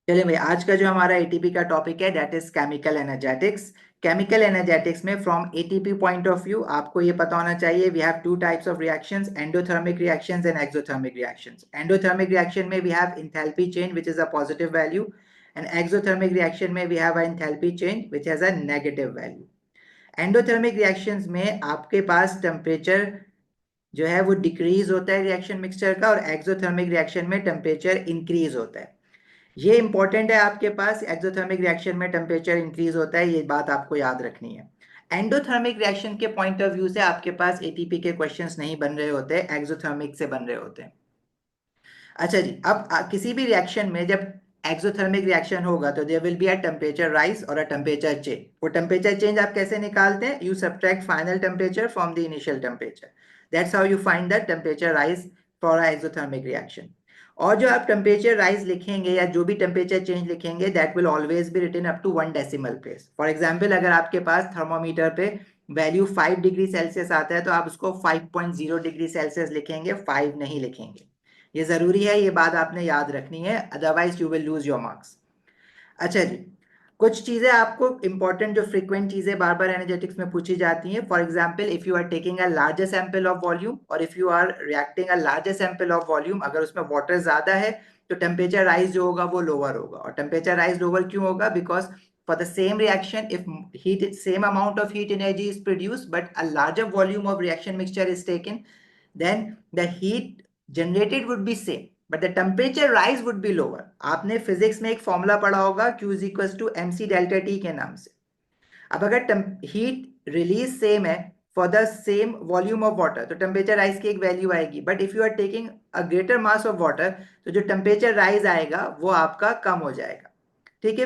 चलिए भाई, आज का जो हमारा एटीपी का टॉपिक है that is chemical energetics. Chemical energetics में from ATP point of view आपको ये पता होना चाहिए we have two types of reactions, endothermic reactions and exothermic reactions. Endothermic reaction में we have enthalpy change which is a positive value, and exothermic reaction में we have a enthalpy change which has a negative value. Endothermic reactions में आपके पास temperature जो है वो decrease होता है reaction mixture का, और एक्सोथर्मिक रिएक्शन में टेम्परेचर इंक्रीज होता है। ये इंपॉर्टेंट है आपके पास, एक्सोथर्मिक रिएक्शन में टेम्परेचर इंक्रीज होता है, ये बात आपको याद रखनी है। एंडोथर्मिक रिएक्शन के पॉइंट ऑफ व्यू से आपके पास एटीपी के क्वेश्चंस नहीं बन रहे होते, एक्सोथर्मिक से बन रहे होते हैं। अच्छा जी, अब किसी भी रिएक्शन में जब एक्सोथर्मिक रिएक्शन होगा तो there will be a temperature rise और अ टेम्परेचर चेंज। वो टेम्परेचर चेंज आप कैसे निकालते हैं? You subtract final temperature from the initial temperature, that's how you find the temperature rise for a exothermic reaction. और जो आप टेम्परेचर राइज लिखेंगे या जो भी टेम्परेचर चेंज लिखेंगे that will always be written up to 1 decimal place. For example, अगर आपके पास थर्मोमीटर पे वैल्यू 5 डिग्री सेल्सियस आता है तो आप उसको 5.0 डिग्री सेल्सियस लिखेंगे, 5 नहीं लिखेंगे। ये जरूरी है, ये बात आपने याद रखनी है, otherwise you will lose your marks. अच्छा जी, कुछ चीजें आपको इंपॉर्टेंट जो फ्रीक्वेंट चीजें बार बार एनर्जेटिक्स में पूछी जाती हैं। For example, if you are taking a larger sample of volume और if you are reacting a larger sample of volume, अगर उसमें वाटर ज्यादा है तो टेम्परेचर राइज जो होगा वो लोअर होगा। और टेम्परेचर राइज लोअर क्यों होगा? Because for the same reaction if heat same amount of heat energy is produced but a larger volume of reaction mixture is taken, then the heat generated would be same but the temperature rise would be lower. आपने physics में एक formula पढ़ा होगा Q is equals to mc delta T के नाम से। अब अगर हीट रिलीज सेम है for the same volume of water तो टेम्परेचर राइज की एक वैल्यू आएगी, but if you are taking a greater mass of water तो जो टेम्परेचर राइज आएगा वो आपका कम हो जाएगा। ठीक है,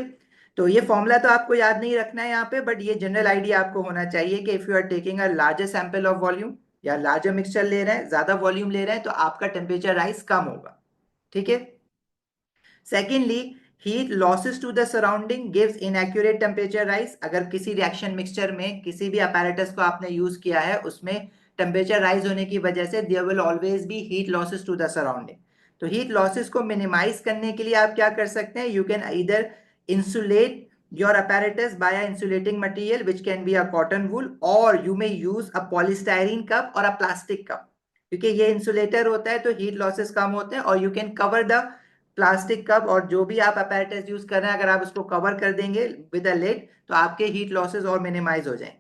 तो ये फॉर्मूला तो आपको याद नहीं रखना है यहाँ पे, बट ये जनरल आइडिया आपको होना चाहिए कि if you are taking a larger sample of volume या लार्जर मिक्सचर ले रहे हैं, ज्यादा वॉल्यूम ले रहे हैं, तो आपका टेम्परेचर राइज कम होगा। ठीक है। Secondly, heat losses to the surrounding gives inaccurate temperature rise. अगर किसी रिएक्शन मिक्सचर में किसी भी अपैरेटस को आपने यूज किया है उसमें टेम्परेचर राइज होने की वजह से there will always be heat losses to the surrounding. तो हीट लॉसेस को मिनिमाइज करने के लिए आप क्या कर सकते हैं? You can either insulate your apparatus by a insulating material which can be a cotton wool, or you may use a polystyrene cup or a plastic cup, क्योंकि ये इंसुलेटर होता है तो हीट लॉसेस कम होते हैं। और you can cover the plastic cup, और जो भी आप अपैरेटस यूज कर रहे हैं अगर आप उसको कवर कर देंगे विद अ लिड तो आपके हीट लॉसेस और मिनिमाइज हो जाएंगे।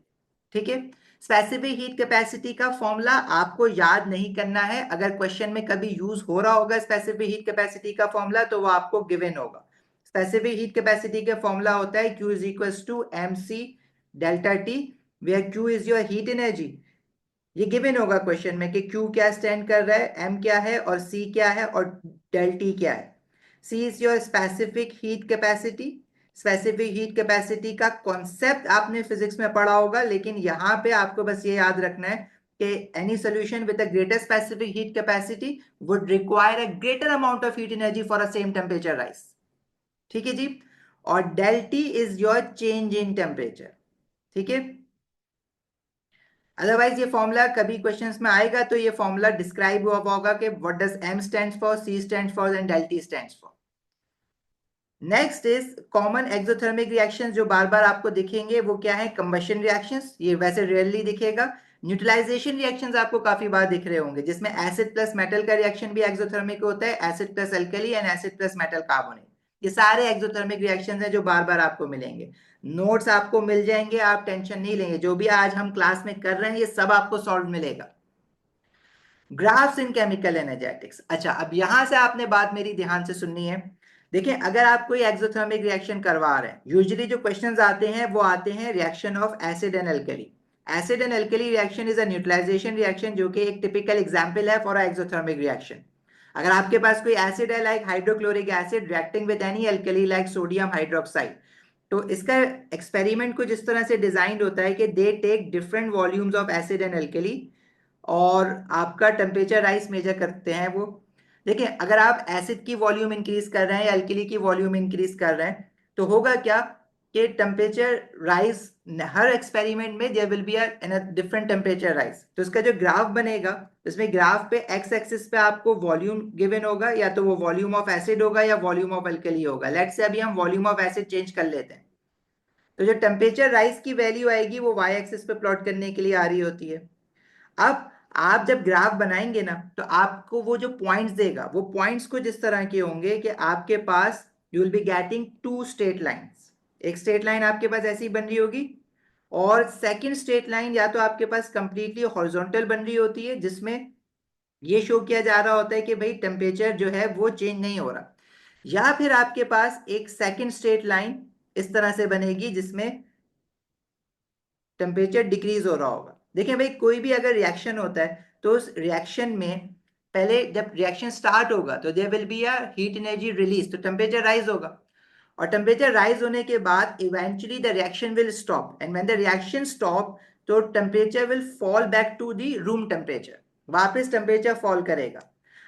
ठीक है। स्पेसिफिक हीट कैपेसिटी का फॉर्मूला आपको याद नहीं करना है, अगर क्वेश्चन में कभी यूज हो रहा होगा स्पेसिफिक हीट कैपेसिटी का फॉर्मूला तो वो आपको गिवन होगा। स्पेसिफिक हीट कैपेसिटी का फॉर्मूला होता है Q is equal to M C delta T, where Q is your heat energy. ये गिवन होगा क्वेश्चन में कि Q क्या स्टैंड कर रहा है, M क्या है और C क्या है और डेल T क्या है। C is your specific heat capacity. Specific heat capacity का कॉन्सेप्ट आपने फिजिक्स में पढ़ा होगा, लेकिन यहाँ पे आपको बस ये याद रखना है कि any solution with a greater specific heat capacity would require a greater amount of heat energy for a same temperature rise. ठीक है जी। और del T is your change in temperature. ठीक है। अदरवाइज ये फॉर्मूला कभी क्वेश्चंस में आएगा तो ये फॉर्मूला डिस्क्राइब हुआ होगा कि what does M stands for, C stands for and del T stands for. Next is common exothermic reactions जो बार बार आपको दिखेंगे वो क्या है? कंबशन रिएक्शंस, ये वैसे रेयरली दिखेगा। न्यूट्रलाइजेशन रिएक्शंस आपको काफी बार दिख रहे होंगे जिसमें एसिड प्लस मेटल का रिएक्शन भी एक्सोथर्मिक होता है, acid plus alkali and acid plus metal carbonate. ये सारे एक्सोथर्मिक रिएक्शंस हैं जो बार बार आपको मिलेंगे। नोट्स आपको मिल जाएंगे, आप टेंशन नहीं लेंगे, जो भी आज हम क्लास में कर रहे हैं ये सब आपको सॉल्व मिलेगा। ग्राफ्स इन केमिकल एनर्जेटिक्स। अच्छा, अब यहां से आपने बात मेरी ध्यान से सुननी है। देखिए, अगर आप कोई एक्सोथर्मिक रिएक्शन करवा रहे हैं, यूजुअली जो क्वेश्चंस आते हैं वो आते हैं reaction of acid and alkali. Acid and alkali reaction is a neutralisation reaction जो कि एक टिपिकल एग्जांपल है फॉर अ एक्सोथर्मिक रिएक्शन। अगर आपके पास कोई एसिड है like hydrochloric acid reacting with any alkali like sodium hydroxide, तो इसका एक्सपेरिमेंट कुछ इस तरह से डिजाइन होता है कि they take different volumes of acid and alkali और आपका टेम्परेचर राइज मेजर करते हैं वो। देखिए, अगर आप एसिड की वॉल्यूम इंक्रीज कर रहे हैं या अल्कली की वॉल्यूम इंक्रीज कर रहे हैं तो होगा क्या कि टेम्परेचर राइज हर एक्सपेरिमेंट में there will be a different temperature rise. तो इसका जो ग्राफ बनेगा, इसमें ग्राफ पे एक्स एक्सिस पे आपको वॉल्यूम गिवन होगा, या तो वो वॉल्यूम ऑफ एसिड होगा या वॉल्यूम ऑफ अल्कली होगा। लेट्स से अभी हम वॉल्यूम ऑफ एसिड चेंज कर लेते हैं। तो जो टेम्परेचर राइज की वैल्यू आएगी वो वाई एक्सिस पे प्लॉट करने के लिए आ रही होती है। अब आप जब ग्राफ बनाएंगे ना, तो आपको वो जो पॉइंट्स देगा, वो पॉइंट्स को जिस तरह के होंगे कि आपके पास you will be getting two straight lines. एक स्ट्रेट लाइन आपके पास ऐसी बन रही होगी, और सेकंड स्ट्रेट लाइन या तो आपके पास कंप्लीटली हॉरिजॉन्टल बन रही होती है, जिसमें ये शो किया जा रहा होता है कि भाई टेम्परेचर जो है वो चेंज नहीं हो रहा। या फिर आपके पास एक सेकंड स्ट्रेट लाइन इस तरह से बनेगी जिसमें टेम्परेचर डिक्रीज हो रहा होगा। देखिए भाई, कोई भी अगर रिएक्शन होता है तो उस रिएक्शन में पहले जब रिएक्शन स्टार्ट होगा तो there will be a heat energy release, तो टेम्परेचर राइज होगा। और टेम्परेचर राइज होने के बाद eventually the reaction will stop, and when the reaction stop तो temperature will fall back to the room temperature, वापस टेम्परेचर फॉल करेगा।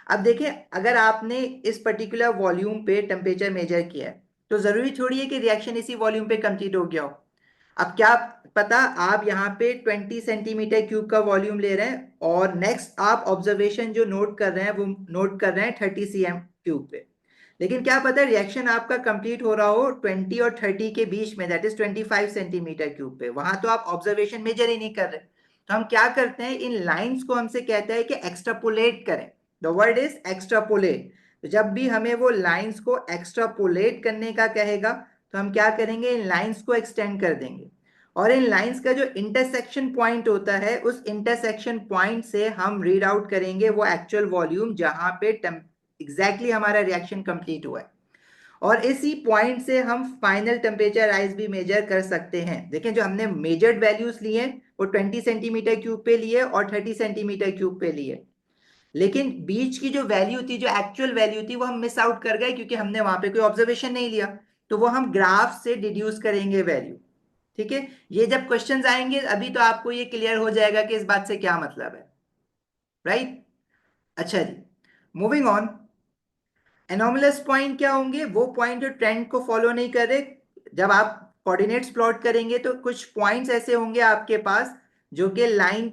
अब देखिए, अगर आपने इस पर्टिकुलर वॉल्यूम पे टेम्परेचर मेजर किया है तो जरूरी थोड़ी है कि रिएक्शन इसी वॉल्यूम पे कंप्लीट हो गया हो। अब क्या पता, आप यहाँ पे 20 सेंटीमीटर क्यूब का वॉल्यूम ले रहे हैं और नेक्स्ट आप ऑब्जर्वेशन जो नोट कर रहे हैं वो नोट कर रहे हैं 30 सीएम क्यूब पे। लेकिन क्या पता रिएक्शन आपका कंप्लीट हो रहा हो 20 और 30 के बीच में, दैट इज 25 सेंटीमीटर क्यूब पे। वहां तो आप ऑब्जर्वेशन मेजर ही नहीं कर रहे। तो हम क्या करते हैं, इन लाइंस को हमसे कहते हैं कि एक्स्ट्रापोलेट करें। The word is extrapolate. तो जब भी हमें वो लाइंस को एक्स्ट्रापोलेट करने का कहेगा तो हम क्या करेंगे, इन लाइंस को एक्सटेंड कर देंगे। और इन लाइंस का जो इंटरसेक्शन पॉइंट होता है, उस इंटरसेक्शन पॉइंट से हम रीड आउट करेंगे वो एक्चुअल वॉल्यूम जहां पे एग्जैक्टली हमारा रिएक्शन कंप्लीट हुआ है। और इसी पॉइंट से हम फाइनल टेम्परेचर राइज भी मेजर कर सकते हैं। देखिए, जो हमने मेजर्ड वैल्यूज लिए वो 20 सेंटीमीटर क्यूब पे लिए और 30 सेंटीमीटर क्यूब पे लिए, लेकिन बीच की जो वैल्यू थी, जो एक्चुअल वैल्यू थी, वो हम मिस आउट कर गए क्योंकि हमने वहां पे कोई ऑब्जर्वेशन नहीं लिया। तो वो हम ग्राफ से डिड्यूस करेंगे वैल्यू। ठीक है, ये जब क्वेश्चंस आएंगे अभी तो आपको ये क्लियर हो जाएगा कि इस बात से क्या मतलब है, राइट। अच्छा जी, मूविंग ऑन। एनोमलस पॉइंट क्या होंगे, वो पॉइंट जो ट्रेंड को फॉलो नहीं कर रहे। जब आप कोऑर्डिनेट्स प्लॉट करेंगे तो कुछ पॉइंट्स ऐसे होंगे आपके पास जो कि लाइन,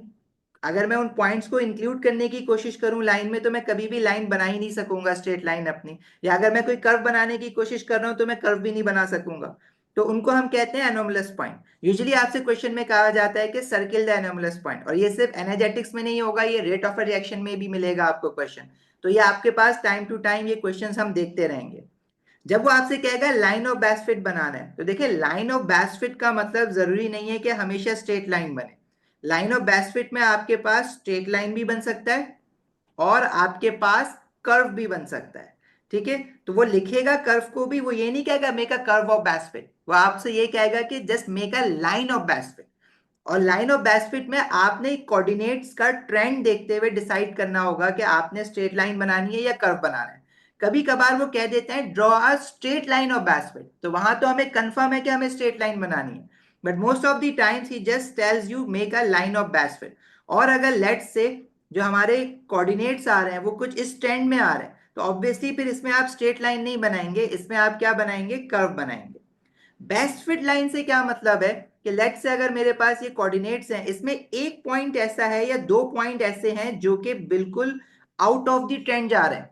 अगर मैं उन पॉइंट्स को इंक्लूड करने की कोशिश करूं लाइन में तो मैं कभी भी लाइन बना ही नहीं सकूंगा स्ट्रेट लाइन अपनी, या अगर मैं कोई कर्व बनाने की कोशिश कर रहा हूं तो मैं कर्व भी नहीं बना सकूंगा। तो उनको हम कहते हैं एनोमलस पॉइंट। यूजुअली आपसे क्वेश्चन में कहा जाता है कि सर्किल द एनोमलस पॉइंट, और ये सिर्फ एनर्जेटिक्स में नहीं होगा, ये रेट ऑफ रिएक्शन में भी मिलेगा आपको क्वेश्चन। तो ये आपके पास टाइम टू टाइम ये क्वेश्चंस हम देखते रहेंगे। जब वो आपसे कहेगा लाइन ऑफ बेस्ट बनाना है, तो देखिए लाइन ऑफ बेस्ट का मतलब जरूरी नहीं है कि हमेशा स्ट्रेट लाइन बने। लाइन ऑफ बेस्ट में आपके पास स्ट्रेट लाइन भी बन सकता है और आपके पास कर्व भी बन सकता है। ठीक है, तो वो लिखेगा कर्व को भी, वो ये नहीं कहेगा make a curve of best, वो आपसे ये कहेगा कि just make a line of best. और लाइन ऑफ बेस्ट फिट में आपने कोऑर्डिनेट्स का ट्रेंड देखते हुए डिसाइड करना होगा कि आपने स्ट्रेट लाइन बनानी है या कर्व बनाना है। कभी कभार वो कह देते हैं draw a straight line of best fit, तो वहां तो हमें कंफर्म है कि हमें स्ट्रेट लाइन बनानी है, but most of the times he just tells you make a line of best fit. और अगर लेट्स से जो हमारे कोऑर्डिनेट्स आ रहे हैं वो कुछ इस ट्रेंड में आ रहे हैं, तो ऑब्वियसली फिर इसमें आप स्ट्रेट लाइन नहीं बनाएंगे, इसमें आप क्या बनाएंगे, कर्व बनाएंगे। बेस्ट फिट लाइन से क्या मतलब है कि लेट से अगर मेरे पास ये कोऑर्डिनेट्स हैं, इसमें एक पॉइंट ऐसा है या दो पॉइंट ऐसे हैं जो कि बिल्कुल आउट ऑफ द ट्रेंड जा रहे हैं,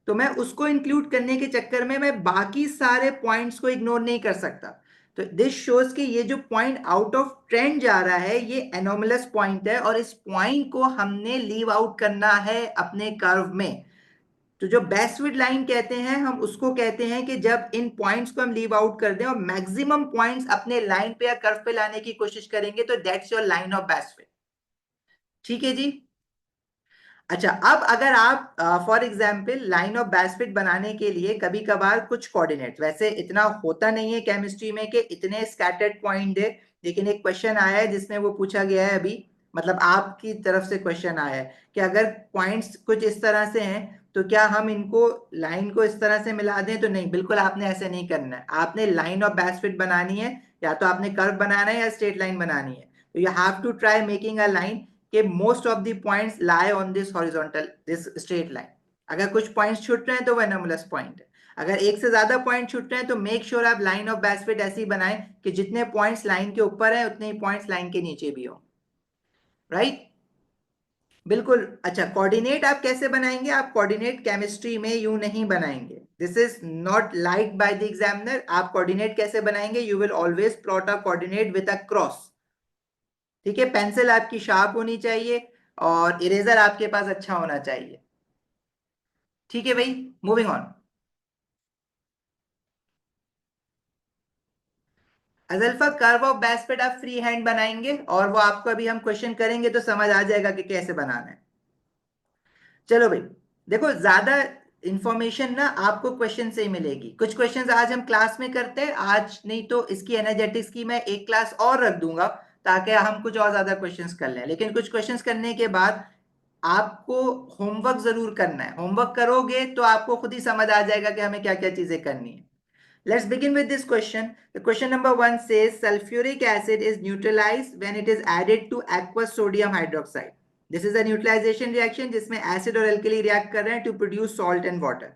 तो मैं उसको इंक्लूड करने के चक्कर में मैं बाकी सारे पॉइंट्स को इग्नोर नहीं कर सकता। तो दिस शोज कि ये जो पॉइंट आउट ऑफ ट्रेंड जा रहा है ये एनोमलस पॉइंट है, और इस पॉइंट को हमने लीव आउट करना है अपने कर्व में। तो जो बेस्ट फिट लाइन कहते हैं, हम उसको कहते हैं कि जब इन पॉइंट्स को हम लीव आउट कर दें और मैक्सिमम पॉइंट्स अपने लाइन पे या कर्व पे लाने की कोशिश करेंगे, तो that's your line of best fit. ठीक है जी। अच्छा, अब अगर आप for example line of best fit बनाने के लिए कभी कभार कुछ कोऑर्डिनेट, वैसे इतना होता नहीं है केमिस्ट्री में कि इतने स्कैटर्ड पॉइंट है, लेकिन एक क्वेश्चन आया है जिसमें वो पूछा गया है अभी, मतलब आपकी तरफ से क्वेश्चन आया है कि अगर पॉइंट्स कुछ इस तरह से हैं तो क्या हम इनको लाइन को इस तरह से मिला दें, तो नहीं, बिल्कुल आपने ऐसे नहीं करना है। आपने लाइन ऑफ बेस्ट फिट बनानी है, या तो आपने कर्व बनाना है या स्ट्रेट लाइन बनानी है। तो you have to try making a line कि most of the points lie on this horizontal, this straight line. अगर कुछ पॉइंट्स छूट रहे हैं तो वो एनोमलस पॉइंट है। अगर एक से ज्यादा पॉइंट छूट रहे हैं तो मेक श्योर आप लाइन ऑफ बेस्ट फिट ऐसी बनाएं कि जितने पॉइंट्स लाइन के ऊपर है उतने ही पॉइंट्स लाइन के नीचे भी हो, राइट? बिल्कुल। अच्छा, कोऑर्डिनेट आप कैसे बनाएंगे? आप कोऑर्डिनेट केमिस्ट्री में यूं नहीं बनाएंगे, this is not like by the examiner. आप कोऑर्डिनेट कैसे बनाएंगे? You will always plot a coordinate with a cross, ठीक है? पेंसिल आपकी शार्प होनी चाहिए और इरेजर आपके पास अच्छा होना चाहिए, ठीक है भाई? Moving on. अजल्फा, कर्व ऑफ बेस्ट आप फ्री हैंड बनाएंगे और वो आपको अभी हम क्वेश्चन करेंगे तो समझ आ जाएगा कि कैसे बनाना है। चलो भाई, देखो ज्यादा इंफॉर्मेशन ना आपको क्वेश्चन से ही मिलेगी। कुछ क्वेश्चंस आज हम क्लास में करते हैं, आज नहीं तो इसकी एनर्जेटिक्स की मैं एक क्लास और रख दूंगा ताकि हम कुछ और ज्यादा क्वेश्चंस कर लें। लेकिन कुछ क्वेश्चंस करने के बाद आपको होमवर्क जरूर करना है। होमवर्क करोगे तो आपको खुद ही समझ आ जाएगा कि हमें क्या क्या चीजें करनी है। Let's begin with this question. The question number 1 says sulfuric acid is neutralized when it is added to aqueous sodium hydroxide. This is a neutralization reaction जिसमें acid और alkali react कर रहे हैं to produce salt and water.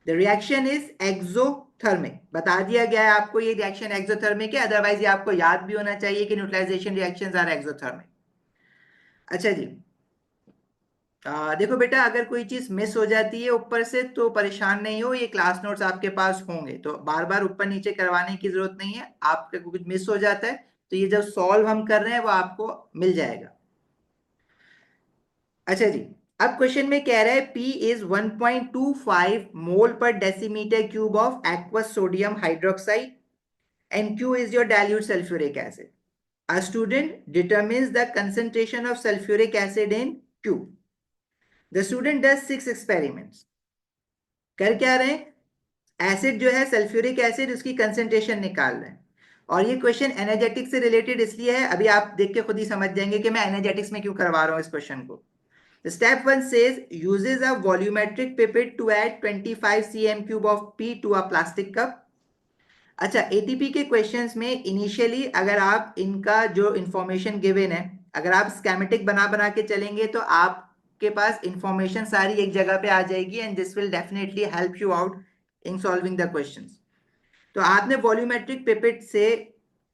The reaction is exothermic. बता दिया गया है आपको ये reaction exothermic है, otherwise ये आपको याद भी होना चाहिए कि neutralization reactions are exothermic. अच्छा जी, देखो बेटा, अगर कोई चीज मिस हो जाती है ऊपर से तो परेशान नहीं हो, ये क्लास नोट्स आपके पास होंगे तो बार बार ऊपर नीचे करवाने की जरूरत नहीं है। आपका कुछ मिस हो जाता है तो ये जब सॉल्व हम कर रहे हैं वो आपको मिल जाएगा। अच्छा जी, अब क्वेश्चन में कह रहा है P इज 1.25 मोल पर decimetre cube of aqueous sodium hydroxide and Q is your dilute sulphuric acid. A student determines the concentration of sulfuric acid in Q. The student does 6 experiments. कर क्या रहे हैं? Acid जो है sulphuric acid, उसकी concentration निकाल रहे हैं। और ये क्वेश्चन एनर्जेटिक्स से रिलेटेड इसलिए है, अभी आप देख के खुद ही समझ जाएंगे कि मैं एनर्जेटिक्स में क्यों करवा रहा हूं इस क्वेश्चन को। Step 1 says uses a volumetric pipette to add 25 cm cube of P to a plastic cup. अच्छा, एटीपी के क्वेश्चंस में इनिशियली अगर आप इनका जो इंफॉर्मेशन गिवन है, अगर आप स्केमेटिक बना बना के चलेंगे तो आपके पास इंफॉर्मेशन सारी एक जगह पे आ जाएगी and this will definitely help you out in solving the questions. तो आपने वॉल्यूमेट्रिक पिपेट से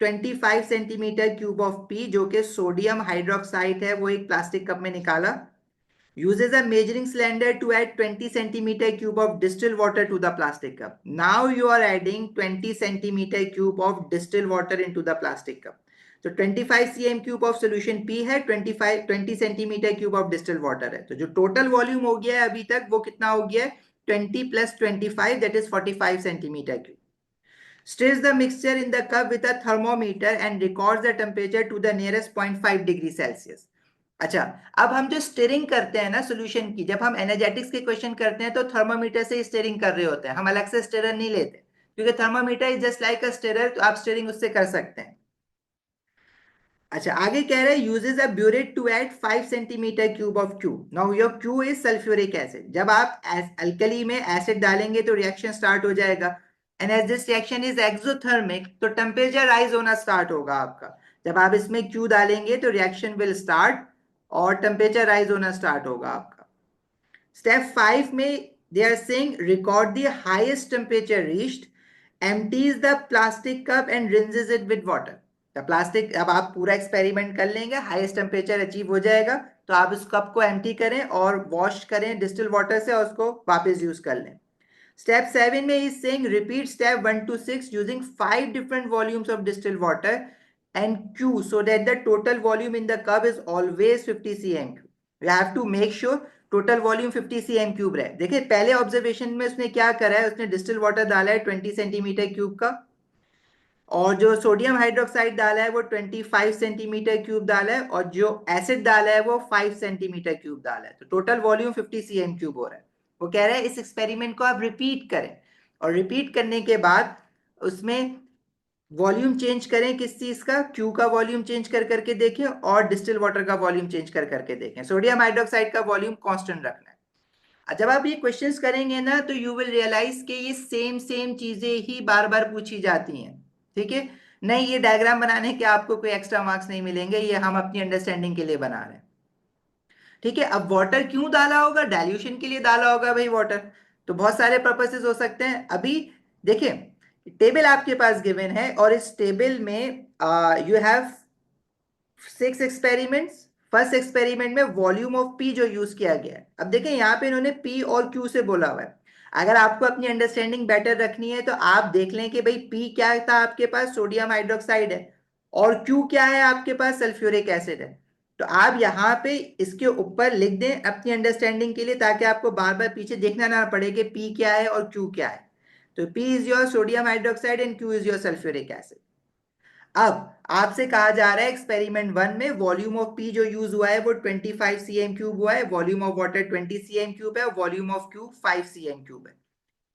25 सेंटीमीटर क्यूब ऑफ पी जो कि सोडियम हाइड्रोक्साइड है वो एक प्लास्टिक कप में निकाला। Uses a measuring cylinder to add 20 centimeter cube of distilled water to the plastic cup. Now you are adding 20 centimeter cube of distilled water into the plastic cup. तो 25 cm cube of solution P है, 20 centimeter cube of distilled water है। तो जो total volume हो गया है अभी तक वो कितना हो गया है? 20 plus 25, that is 45 centimeter cube. Stirs the mixture in the cup with a thermometer and records the temperature to the nearest 0.5 degree Celsius. अच्छा, अब हम जो स्टेरिंग करते हैं ना सोल्यूशन की, जब हम एनर्जेटिक्स के क्वेश्चन करते हैं तो थर्मोमीटर से स्टेरिंग कर रहे होते हैं, हम अलग से स्टेरर नहीं लेते क्योंकि थर्मोमीटर इज जस्ट लाइक अ स्टेरर, तो आप स्टेरिंग उससे कर सकते हैं। अच्छा, आगे कह रहे हैं uses a burette to add 5 centimetre cube of Q. Now your Q is sulphuric acid. जब आप अल्कली में एसिड डालेंगे तो रिएक्शन स्टार्ट हो जाएगा and as this reaction is exothermic तो टेम्परेचर राइज होना स्टार्ट होगा आपका। जब आप इसमें क्यू डालेंगे तो रिएक्शन विल स्टार्ट और टेम्परेचर राइज होना स्टार्ट होगा आपका। स्टेप 5 में they are saying record the highest temperature reached, empties the plastic cup and rinses it with water. The plastic, अब आप पूरा एक्सपेरिमेंट कर लेंगे, हाईएस्ट टेम्परेचर अचीव हो जाएगा तो आप उस कप को एम्प्टी करें और वॉश करें डिस्टिल वाटर से और उसको वापस यूज कर लें। स्टेप 7 में is saying repeat step 1 to 6 using 5 different volumes of distilled water and Q so that the total volume in the cup is always 50 cm cube. You have to make sure total volume 50 cm cube रहे। देखिए पहले observation में उसने क्या करा है, उसने distil water डाला है 20 सेंटीमीटर क्यूब का और जो सोडियम हाइड्रोक्साइड डाला है वो 25 सेंटीमीटर क्यूब डाला है और जो एसिड डाला है वो 5 सेंटीमीटर क्यूब डाला है, तो टोटल वॉल्यूम 50 cm क्यूब हो रहा है। वो कह रहा है इस एक्सपेरिमेंट को आप रिपीट करें और रिपीट करने के बाद उसमें वॉल्यूम चेंज करें, किस चीज का? क्यू का वॉल्यूम चेंज कर करके देखें और डिस्टिल वाटर का वॉल्यूम चेंज कर करके देखें। सोडियम हाइड्रोक्साइड का वॉल्यूम कांस्टेंट रखना है। जब आप ये क्वेश्चंस करेंगे ना तो यू विल रियलाइज कि ये सेम सेम चीजें ही बार बार पूछी जाती हैं, ठीक है? नहीं, ये डायग्राम बनाने के आपको कोई एक्स्ट्रा मार्क्स नहीं मिलेंगे, ये हम अपनी अंडरस्टैंडिंग के लिए बना रहे हैं, ठीक है? अब वाटर क्यों डाला होगा? डाइल्यूशन के लिए डाला होगा भाई वाटर। तो बहुत सारे पर्पसेस हो सकते हैं। अभी देखिए, टेबल आपके पास गिवन है और इस टेबल में you have 6 experiments. First experiment में वॉल्यूम ऑफ पी जो यूज किया गया है, अब देखें यहाँ पे इन्होंने पी और क्यू से बोला हुआ है। अगर आपको अपनी अंडरस्टैंडिंग बेटर रखनी है तो आप देख लें कि भाई पी क्या था आपके पास, सोडियम हाइड्रोक्साइड है, और क्यू क्या है आपके पास, सल्फ्यूरिक एसिड है। तो आप यहाँ पे इसके ऊपर लिख दें अपनी अंडरस्टैंडिंग के लिए, ताकि आपको बार बार पीछे देखना ना पड़े कि पी क्या है और क्यू क्या है। तो P is your sodium hydroxide and Q is your sulphuric acid. अब आपसे कहा जा रहा है एक्सपेरिमेंट 1 में वॉल्यूम ऑफ पी जो यूज हुआ है वो 25 cm क्यूब हुआ है, volume of water 20 cm cube है, और volume of cube 5 cm cube है।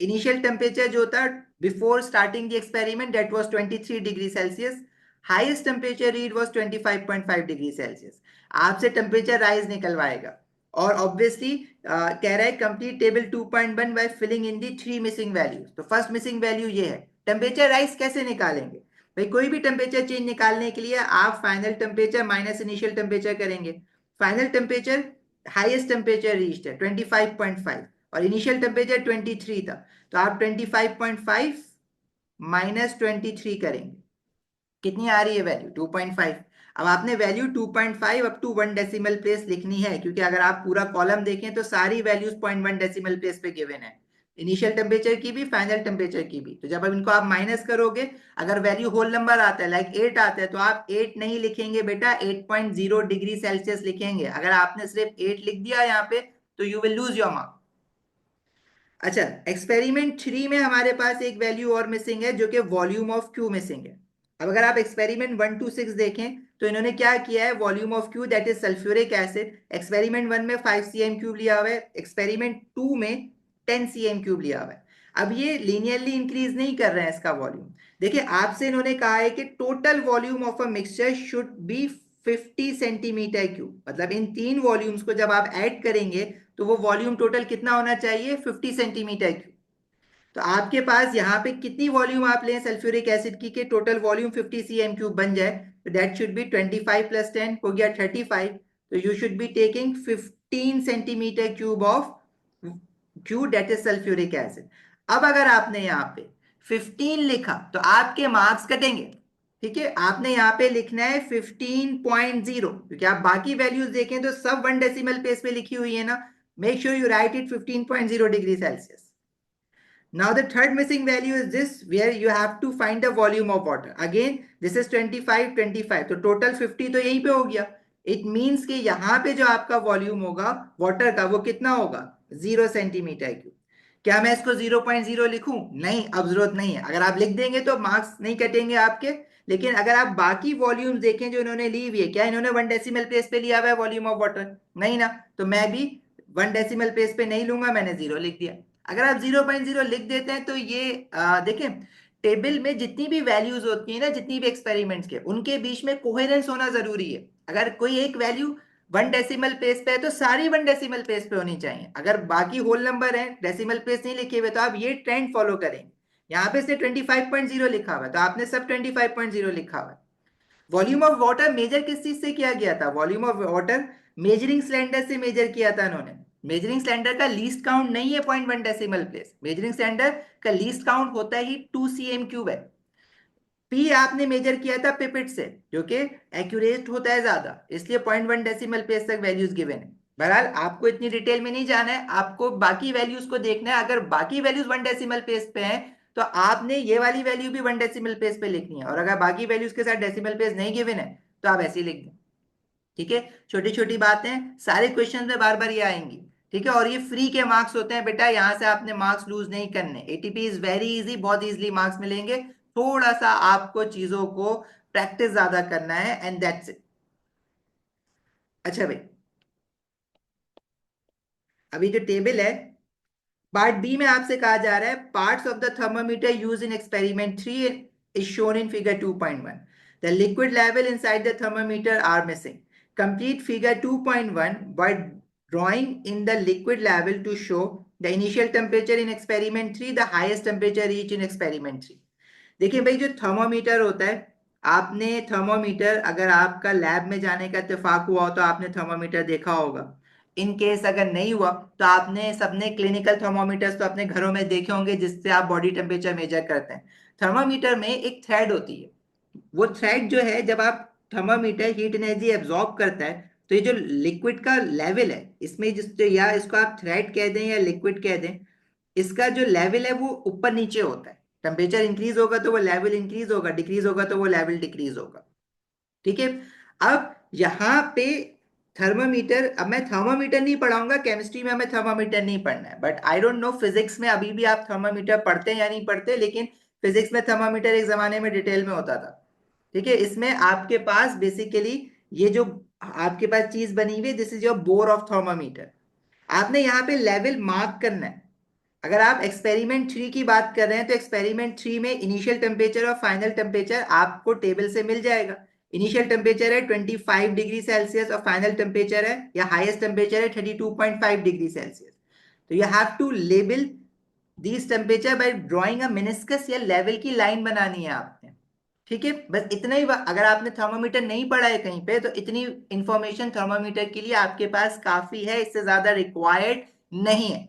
इनिशियल टेम्परेचर जो था before starting the experiment that was 23 degree Celsius, highest temperature read was 25.5 degree Celsius. आपसे टेम्परेचर राइज निकलवाएगा और ऑब्वियसली कह रहा है complete table 2.1 by filling in the 3 missing values. तो फर्स्ट मिसिंग वैल्यू ये है। टेम्परेचर राइज कैसे निकालेंगे भाई? कोई भी टेम्परेचर चेंज निकालने के लिए आप final temperature minus initial temperature करेंगे। Final temperature highest temperature reached है 25.5 और इनिशियल टेम्परेचर 23 था। तो आप 25.5 माइनस 23 करेंगे, कितनी आ रही है वैल्यू? 2.5। अब आपने value 2.5 up to 1 decimal place लिखनी है, क्योंकि अगर आप पूरा कॉलम देखें तो सारी वैल्यूज 0.1 डेसिमल प्लेस पे गिवन है, इनिशियल टेम्परेचर की भी फाइनल टेम्परेचर की भी। तो जब अब इनको आप माइनस करोगे, अगर वैल्यू होल नंबर आता है लाइक 8 आता है, तो आप 8 नहीं लिखेंगे बेटा, 8.0 डिग्री सेल्सियस लिखेंगे। अगर आपने सिर्फ 8 लिख दिया यहाँ पे तो you will lose your mark. अच्छा, एक्सपेरिमेंट 3 में हमारे पास एक वैल्यू और मिसिंग है, जो कि वॉल्यूम ऑफ क्यू मिसिंग है। अब अगर आप एक्सपेरिमेंट 1 to 6 देखें तो इन्होंने क्या किया है, volume of Q that is sulphuric acid, experiment 1 में 5 cm क्यूब लिया हुआ है, एक्सपेरिमेंट 2 में 10 cm क्यूब लिया हुआ है। अब ये लीनियरली इंक्रीज नहीं कर रहे हैं इसका वॉल्यूम। देखिए, आपसे इन्होंने कहा है कि total volume of a mixture should be 50 centimetre cube. मतलब इन तीन वॉल्यूम्स को जब आप ऐड करेंगे तो वो वॉल्यूम टोटल कितना होना चाहिए? 50 सेंटीमीटर क्यूब। तो आपके पास यहाँ पे कितनी वॉल्यूम आप लें सल्फ्यूरिक एसिड की, के टोटल वॉल्यूम 50 cm क्यूब बन जाए? तो दैट शुड बी 25 प्लस 10 हो गया 35। तो you should be taking 15 centimetre cube of Q that is sulphuric acid. अब अगर आपने यहाँ पे 15 लिखा तो आपके मार्क्स कटेंगे। ठीक है, आपने यहाँ पे लिखना है 15.0, क्योंकि आप बाकी वैल्यूज देखें तो सब 1 डेसिमल प्लेस पे लिखी हुई है ना। Make sure you right it 15.0 degree Celsius. Now the third missing value is this, where you have to find the volume of water. Again, this is 25, 25. तो total 50 तो यहीं पे हो गया। It means कि यहाँ पे जो आपका वॉल्यूम होगा वाटर का वो कितना होगा? 0 सेंटीमीटर क्यूब। क्या मैं इसको 0.0 लिखूं? नहीं, अब जरूरत नहीं है। अगर आप लिख देंगे तो मार्क्स नहीं कटेंगे आपके। लेकिन अगर आप बाकी वॉल्यूम्स देखें जो इन्होंने ली हुई है, क्या इन्होंने 1 डेसिमल प्लेस पे लिया हुआ है वॉल्यूम ऑफ वाटर? नहीं ना। तो मैं भी 1 डेसिमल प्लेस पे नहीं लूंगा, मैंने 0 लिख दिया। अगर आप 0.0 लिख देते हैं तो ये देखें, टेबल में जितनी भी वैल्यूज होती है ना, जितनी भी एक्सपेरिमेंट्स के, उनके बीच में कोहेरेंस होना जरूरी है। अगर कोई एक वैल्यू 1 डेसिमल प्लेस पे है तो सारी 1 डेसिमल प्लेस पे होनी चाहिए। अगर बाकी होल नंबर है, डेसिमल प्लेस नहीं लिखे हुए, तो आप ये ट्रेंड फॉलो करेंगे। यहाँ पे से 25.0 लिखा हुआ है तो आपने सब 25.0 लिखा हुआ है। वॉल्यूम ऑफ वाटर मेजर किस चीज से किया गया था? Volume of water measuring cylinder से मेजर किया था इन्होंने। मेजरिंग सिलेंडर का लीस्ट काउंट नहीं है 0.1 डेसिमल प्लेस, मेजरिंग सिलेंडर का लीस्ट काउंट होता ही 2 cm क्यूब है। पी आपने मेजर किया था पिपेट से, जो कि एक्यूरेट होता है ज्यादा, इसलिए 0.1 डेसिमल प्लेस तक वैल्यूज गिवन है। बहरहाल आपको इतनी डिटेल में नहीं जाना है, आपको बाकी वैल्यूज को देखना है। अगर बाकी वैल्यूज 1 डेसिमल प्लेस पे हैं तो आपने ये वाली वैल्यू भी 1 डेसिमल प्लेस पे लिखनी है, और अगर बाकी वैल्यूज के साथ डेसिमल प्लेस नहीं गिवन है तो आप ऐसे ही लिख दें। ठीक है, छोटी छोटी बातें सारे क्वेश्चन में बार बार ये आएंगी। ठीक है, और ये फ्री के मार्क्स होते हैं बेटा, यहां से आपने मार्क्स लूज नहीं करने। एटीपी इज वेरी इजी, बहुत इजीली मार्क्स मिलेंगे। थोड़ा सा आपको चीजों को प्रैक्टिस ज्यादा करना है, एंड दैट्स इट। अच्छा भाई, अभी जो टेबल है पार्ट बी में आपसे कहा जा रहा है parts of the thermometer use in experiment 3 is shown in figure 2.1। The liquid level inside the thermometer are missing. Complete figure 2.1 by drawing in the liquid level to show the initial temperature in experiment 3, the highest temperature reached in experiment 3। देखिए भाई, जो thermometer होता है, आपने thermometer, अगर आपका lab में जाने का इत्तेफाक हुआ हो तो आपने थर्मोमीटर देखा होगा। इन केस अगर नहीं हुआ तो आपने सबने क्लिनिकल थर्मोमीटर्स तो अपने घरों में देखे होंगे जिससे आप बॉडी टेम्परेचर मेजर करते हैं। थर्मोमीटर में एक थ्रेड होती है, वो थ्रेड जो है जब आप थर्मोमीटर हीट एनर्जी एब्जॉर्ब करता है तो ये जो लिक्विड का लेवल है इसमें जिस या इसको आप थ्रेड कह दें या लिक्विड कह दें, इसका जो लेवल है वो ऊपर नीचे होता है। टेम्परेचर इंक्रीज होगा तो वो लेवल इंक्रीज होगा, डिक्रीज होगा तो वो लेवल डिक्रीज होगा। ठीक है। अब यहाँ पे थर्मामीटर, अब मैं थर्मामीटर नहीं पढ़ाऊंगा, केमिस्ट्री में हमें थर्मामीटर नहीं पढ़ना है, but I don't know physics में अभी भी आप थर्मामीटर पढ़ते हैं या नहीं पढ़ते, लेकिन फिजिक्स में थर्मामीटर एक जमाने में डिटेल में होता था। ठीक है। इसमें आपके पास बेसिकली ये जो आपके पास चीज बनी हुई है, this is your bore of thermometer. आपने यहाँ पे लेवल मार्क करना है। अगर आप एक्सपेरिमेंट 3 की बात कर रहे हैं तो एक्सपेरिमेंट 3 में इनिशियल टेम्परेचर और फाइनल टेम्परेचर आपको टेबल से मिल जाएगा। इनिशियल टेम्परेचर है 25 डिग्री सेल्सियस और फाइनल टेम्परेचर है या हाईएस्ट टेम्परेचर है 32.5 डिग्री सेल्सियस। तो you have to label this temperature by drawing a meniscus या लेवल की लाइन बनानी है आपने। ठीक है। बस इतना ही अगर आपने थर्मोमीटर नहीं पढ़ा है कहीं पे तो इतनी इंफॉर्मेशन थर्मोमीटर के लिए आपके पास काफी है, इससे ज्यादा रिक्वायर्ड नहीं है।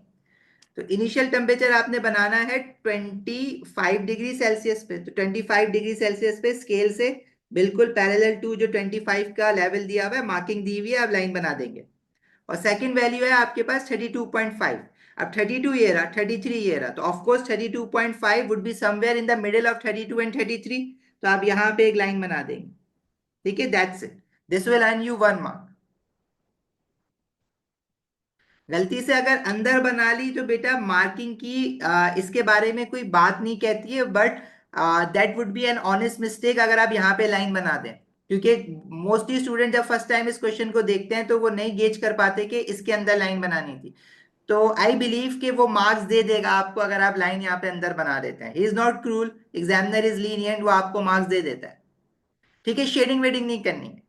तो इनिशियल टेम्परेचर आपने बनाना है 25 डिग्री सेल्सियस पे। तो 25 डिग्री सेल्सियस पे स्केल से बिल्कुल पैरेलल टू जो 25 का लेवल दिया हुआ है, मार्किंग दी हुई है, आप लाइन बना देंगे। और सेकंड वैल्यू है आपके पास 32.5। अब 32 ये रहा, 33 ये रहा, तो of course 32.5 would be somewhere in the middle of 32 and 33। तो आप यहाँ पे एक लाइन बना देंगे। ठीक है, that's it, this will earn you 1 mark. गलती से अगर अंदर बना ली तो बेटा मार्किंग की इसके बारे में कोई बात नहीं कहती है, but that would B an honest mistake अगर आप यहाँ पे लाइन बना दें, क्योंकि मोस्टली स्टूडेंट जब फर्स्ट टाइम इस क्वेश्चन को देखते हैं तो वो नहीं गेज कर पाते कि इसके अंदर लाइन बनानी थी। तो आई बिलीव कि वो मार्क्स दे देगा आपको अगर आप लाइन यहाँ पे अंदर बना देते हैं। He is not cruel, examiner is lenient, वो आपको मार्क्स दे देता है। ठीक है, शेडिंग वेडिंग नहीं करनी है।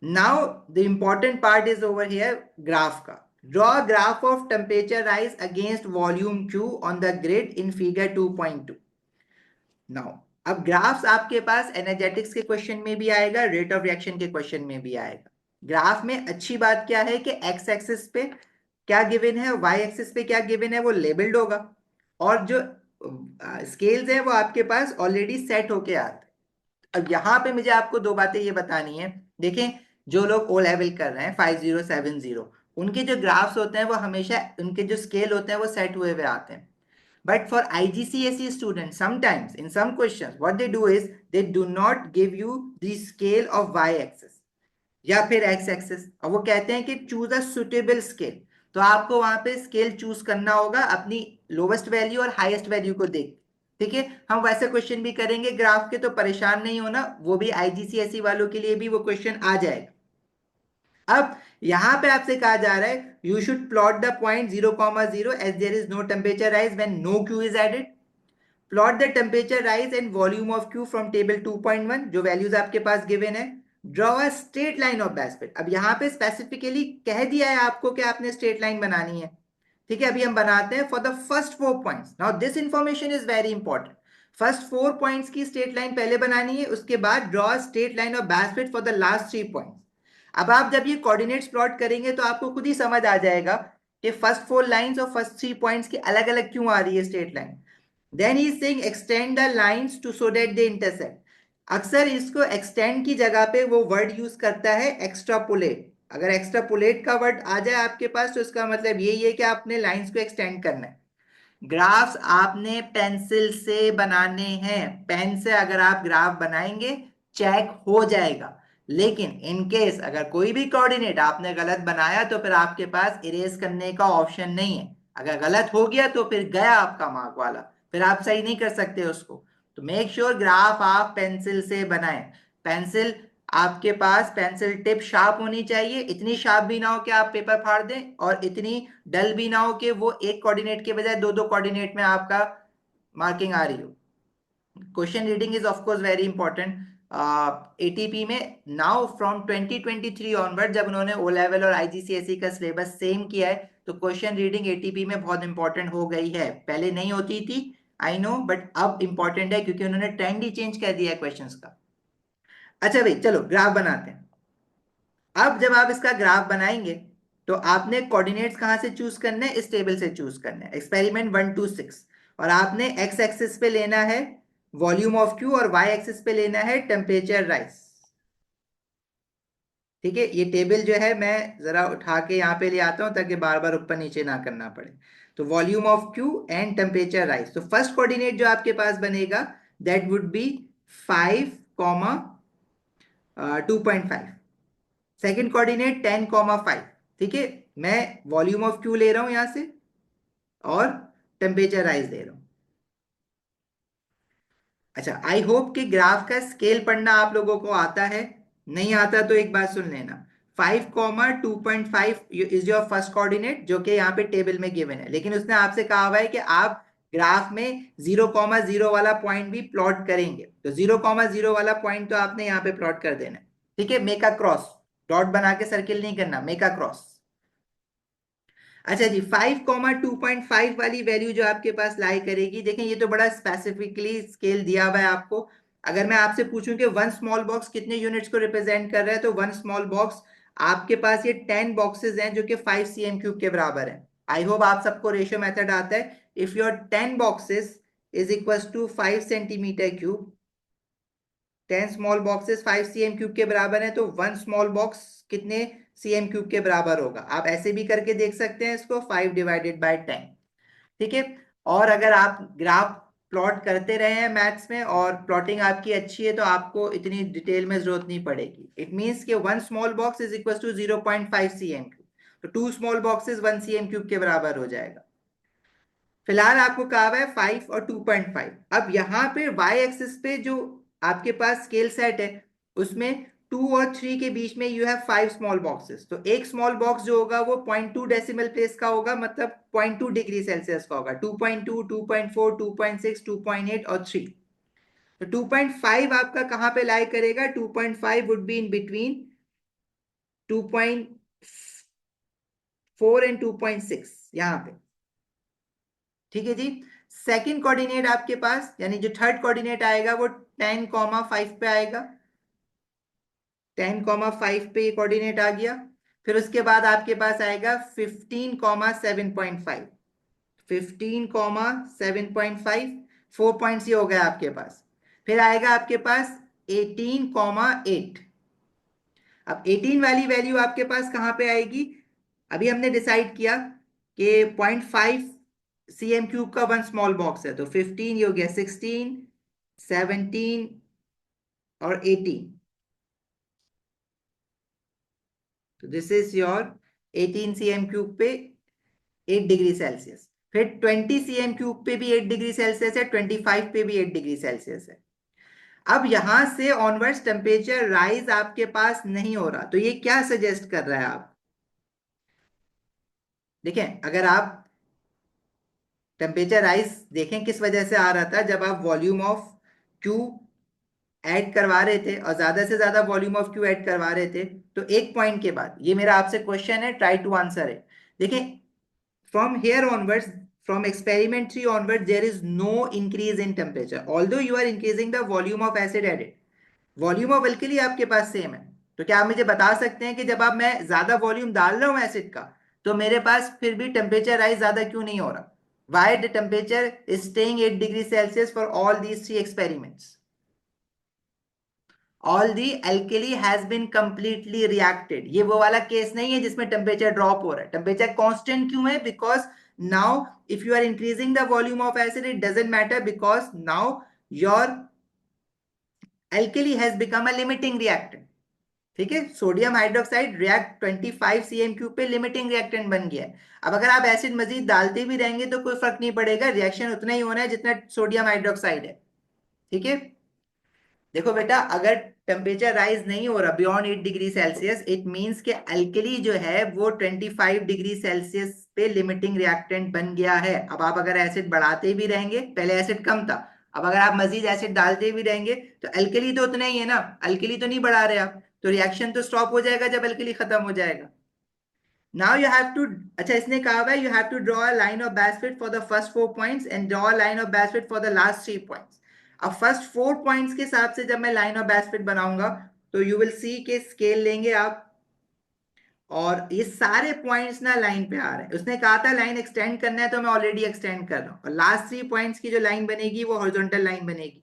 Now the important part is over here, graph का. Draw a graph of temperature rise against volume Q on the grid in figure 2.2. Now अब ग्राफ्स आपके पास एनर्जेटिक्स के क्वेश्चन में भी आएगा, रेट ऑफ रिएक्शन के क्वेश्चन में भी आएगा। ग्राफ में अच्छी बात क्या है कि एक्स एक्सिस पे क्या गिवन है, वाई एक्सिस पे क्या गिवन है वो लेबल्ड होगा, और जो स्केल्स है वो आपके पास ऑलरेडी सेट होके आते हैं। अब यहाँ पे मुझे आपको दो बातें ये बतानी है। देखें, जो लोग ओ लेवल कर रहे हैं 5070, उनके जो ग्राफ्स होते हैं वो हमेशा उनके जो स्केल होते हैं वो सेट हुए हुए आते हैं। But for IGCSE students, sometimes in some questions what they do is they do not give you the scale of y axis या फिर x axis, और वो कहते हैं कि चूज अ सुटेबल स्केल। तो आपको वहां पे स्केल चूज करना होगा अपनी लोवेस्ट वैल्यू और हाईएस्ट वैल्यू को देख। ठीक है, हम वैसे क्वेश्चन भी करेंगे ग्राफ के, तो परेशान नहीं होना, वो भी IGCSE वालों के लिए भी वो क्वेश्चन आ जाएगा। अब यहां पे आपसे कहा जा रहा है you should plot the point 0,0 as there is no temperature rise when no Q is added. Plot the temperature rise and volume of Q from table 2.1, जो वैल्यूज आपके पास गिवन है। Draw a straight line of best fit. अब यहाँ पे specifically कह दिया है आपको कि आपने स्ट्रेट लाइन बनानी है। ठीक है, अभी हम बनाते हैं for the first 4 points. Now this information is very important. First 4 points की स्ट्रेट लाइन पहले बनानी है, उसके बाद draw straight line of best fit for the last 3 points. अब आप जब ये कोऑर्डिनेट्स प्लॉट करेंगे तो आपको खुद ही समझ आ जाएगा कि फर्स्ट 4 लाइंस और फर्स्ट 3 पॉइंट्स की अलग अलग क्यों आ रही है straight line. Then he is saying extend the lines to so that they intersect. अक्सर इसको एक्सटेंड की जगह पे वो वर्ड यूज करता है एक्स्ट्रापोलेट। अगर एक्स्ट्रापोलेट का वर्ड आ जाए आपके पास तो इसका मतलब यही है कि आपने लाइंस को एक्सटेंड करना है। ग्राफ्स आपने पेंसिल से बनाने हैं, पेन से अगर आप ग्राफ बनाएंगे चेक हो जाएगा। लेकिन इन केस अगर कोई भी कोऑर्डिनेट आपने गलत बनाया तो फिर आपके पास इरेज करने का ऑप्शन नहीं है। अगर गलत हो गया तो फिर गया आपका मार्क वाला, फिर आप सही नहीं कर सकते उसको। तो मेक श्योर ग्राफ आप पेंसिल से बनाएं। पेंसिल आपके पास पेंसिल टिप शार्प होनी चाहिए, इतनी शार्प भी ना हो कि आप पेपर फाड़ दें और इतनी डल भी ना हो कि वो एक कोऑर्डिनेट के बजाय दो दो कोऑर्डिनेट में आपका मार्किंग आ रही हो। Question reading is of course very important. ATP में नाउ फ्रॉम 2023 ऑनवर्ड जब उन्होंने ओ लेवल और IGCSE का सिलेबस सेम किया है तो क्वेश्चन रीडिंग एटीपी में बहुत इंपॉर्टेंट हो गई है। पहले नहीं होती थी, आई नो, बट अब इंपॉर्टेंट है क्योंकि उन्होंने ट्रेंड ही चेंज कर दिया है क्वेश्चंस का। अच्छा भाई चलो ग्राफ बनाते हैं। अब जब आप इसका ग्राफ बनाएंगे तो आपने कोऑर्डिनेट्स कहां से चूज करना है? इस टेबल से चूज करना है, एक्सपेरिमेंट 126। और आपने एक्स एक्सिस पे लेना है वॉल्यूम ऑफ क्यू और वाई एक्सिस पे लेना है टेम्परेचर राइज। ठीक है, ये टेबल जो है मैं जरा उठा के यहाँ पे ले आता हूं ताकि बार बार ऊपर नीचे ना करना पड़े। तो volume of Q and temperature rise, तो फर्स्ट कोऑर्डिनेट जो आपके पास बनेगा that would B 5,2.5। Second coordinate 10,5। ठीक है, मैं वॉल्यूम ऑफ क्यू ले रहा हूं यहां से और टेम्परेचर राइज ले रहा हूं। अच्छा, आई होप कि ग्राफ का स्केल पढ़ना आप लोगों को आता है। नहीं आता तो एक बात सुन लेना। 5,2.5 इज योर फर्स्ट कोऑर्डिनेट, जो कि यहाँ पे टेबल में गिवन है, लेकिन उसने आपसे कहा हुआ है कि आप ग्राफ में 0,0 वाला पॉइंट भी प्लॉट करेंगे। तो 0,0 वाला पॉइंट तो आपने यहाँ पे प्लॉट कर देना है। ठीक है, मेक अ क्रॉस, डॉट बना के सर्किल नहीं करना, मेक अ क्रॉस। अच्छा जी, 5,2.5 वाली वैल्यू जो आपके पास लाई करेगी, देखें ये तो बड़ा स्पेसिफिकली स्केल दिया हुआ है आपको। अगर मैं आपसे पूछूं कि वन स्मॉल बॉक्स कितने यूनिट्स को रिप्रेजेंट कर रहा है, तो वन स्मॉल बॉक्स आपके पास ये 10 बॉक्सेस हैं जो कि 5 cm³ के बराबर है। आई होप आप सबको रेशियो मेथड आता है। If your 10 boxes is equal to 5 cm³, 10 small boxes 5 cm³ के बराबर है, तो वन स्मॉल बॉक्स कितने cm³ के बराबर होगा? आप ऐसे भी करके देख सकते हैं इसको, 5/10। ठीक है, और अगर आप ग्राफ प्लॉट करते रहे हैं मैथ्स में और प्लॉटिंग आपकी अच्छी है, तो आपको इतनी डिटेल में जरूरत नहीं पड़ेगी। इट मींस कि one small box is equal to 0.5 cm³, तो टू स्मॉल बॉक्सेस 1 cm³ के बराबर हो जाएगा। फिलहाल आपको कहा हुआ है 5 और 2.5। अब यहाँ पे वाई एक्सिस पे जो आपके पास स्केल सेट है, उसमें 2 और 3 के बीच में यू हैव 5 स्मॉल बॉक्सेस। तो एक स्मॉल बॉक्स जो होगा वो 0.2 डेसिमल प्लेस का होगा, मतलब 0.2 डिग्री सेल्सियस का होगा। 2.2, 2.4, 2.6, 2.8 और 3। तो 2.5 आपका कहाँ पे लाई करेगा? 2.5 would be in between 2.4 and 2.6 यहाँ पे। ठीक है जी, सेकंड कोऑर्डिनेट आपके पास यानी जो थर्ड कोऑर्डिनेट आएगा वो 10,5 पे आएगा। 10,5 पे कोऑर्डिनेट आ गया। फिर उसके बाद आपके पास आएगा 15,7.5। 15,7.5, 4 पॉइंट्स ही हो गया आपके पास। फिर आएगा आपके पास 18,8। अब 18 वाली वैल्यू आपके पास कहां पे आएगी? अभी हमने डिसाइड किया कि 0.5 cm³ का वन स्मॉल बॉक्स है, तो 15 ये हो गया, 16, 17 और 18। तो दिस इज योर 18 cm³ पे 8 डिग्री सेल्सियस। फिर 20 cm³ पे भी 8 डिग्री सेल्सियस है, 25 पे भी 8 डिग्री सेल्सियस है। अब यहां से ऑनवर्ड्स टेम्परेचर राइज आपके पास नहीं हो रहा, तो ये क्या सजेस्ट कर रहा है? आप देखें, अगर आप टेम्परेचर राइज देखें किस वजह से आ रहा था, जब आप वॉल्यूम ऑफ क्यू ऐड करवा रहे थे और ज्यादा से ज्यादा वॉल्यूम ऑफ क्यू ऐड करवा रहे थे, तो एक पॉइंट के बाद, ये मेरा आपसे क्वेश्चन है, ट्राई टू आंसर है। देखें, from here onwards, from experiment 3 onwards, there is no increase in temperature although you are increasing the volume of acid added। Volume of alkali आपके पास सेम है। तो क्या आप मुझे बता सकते हैं कि जब आप मैं ज्यादा वॉल्यूम डाल रहा हूं एसिड का, तो मेरे पास फिर भी टेम्परेचर राइज ज्यादा क्यों नहीं हो रहा? Why the temperature is staying 8 degree Celsius for all these 3 experiments? All the alkali has been completely reacted. ये वो वाला केस नहीं है जिसमें टेम्परेचर ड्रॉप हो रहा है। टेम्परेचर कांस्टेंट क्यों है? Because now if you are increasing the volume of acid, it doesn't matter, because now your alkali has become a limiting reactant। ठीक है, सोडियम हाइड्रोक्साइड रिएक्ट 25 cm³ पे लिमिटिंग रिएक्टेंट बन गया है। अब अगर आप एसिड मजीद डालते भी रहेंगे तो कोई फर्क नहीं पड़ेगा, रिएक्शन उतना ही होना है जितना सोडियम हाइड्रोक्साइड है। ठीक है, देखो बेटा, अगर टेम्परेचर राइज नहीं हो रहा beyond 8 degree Celsius, it means कि अल्कली जो है वो 25 डिग्री सेल्सियस पे लिमिटिंग रिएक्टेंट बन गया है। अब आप अगर एसिड बढ़ाते भी रहेंगे, पहले एसिड कम था, अब अगर आप मजीद एसिड डालते भी रहेंगे तो अल्कली तो उतना ही है ना, अल्कली तो नहीं बढ़ा रहे आप, तो रिएक्शन तो स्टॉप हो जाएगा जब अल्कली खत्म हो जाएगा। नाउ यू हैव टू, अच्छा इसने कहा हुआ है you have to draw a line of best fit for the first 4 points and draw a line of best fit for the last 3 points. अब फर्स्ट 4 पॉइंट्स के हिसाब से जब मैं लाइन ऑफ बेसफिट बनाऊंगा, तो यू विल सी के स्केल लेंगे आप और ये सारे पॉइंट्स ना लाइन पे आ रहे हैं। उसने कहा था लाइन एक्सटेंड करना है, तो मैं ऑलरेडी एक्सटेंड कर रहा हूं, और लास्ट 3 पॉइंट्स की जो लाइन बनेगी वो हॉरिजॉन्टल लाइन बनेगी।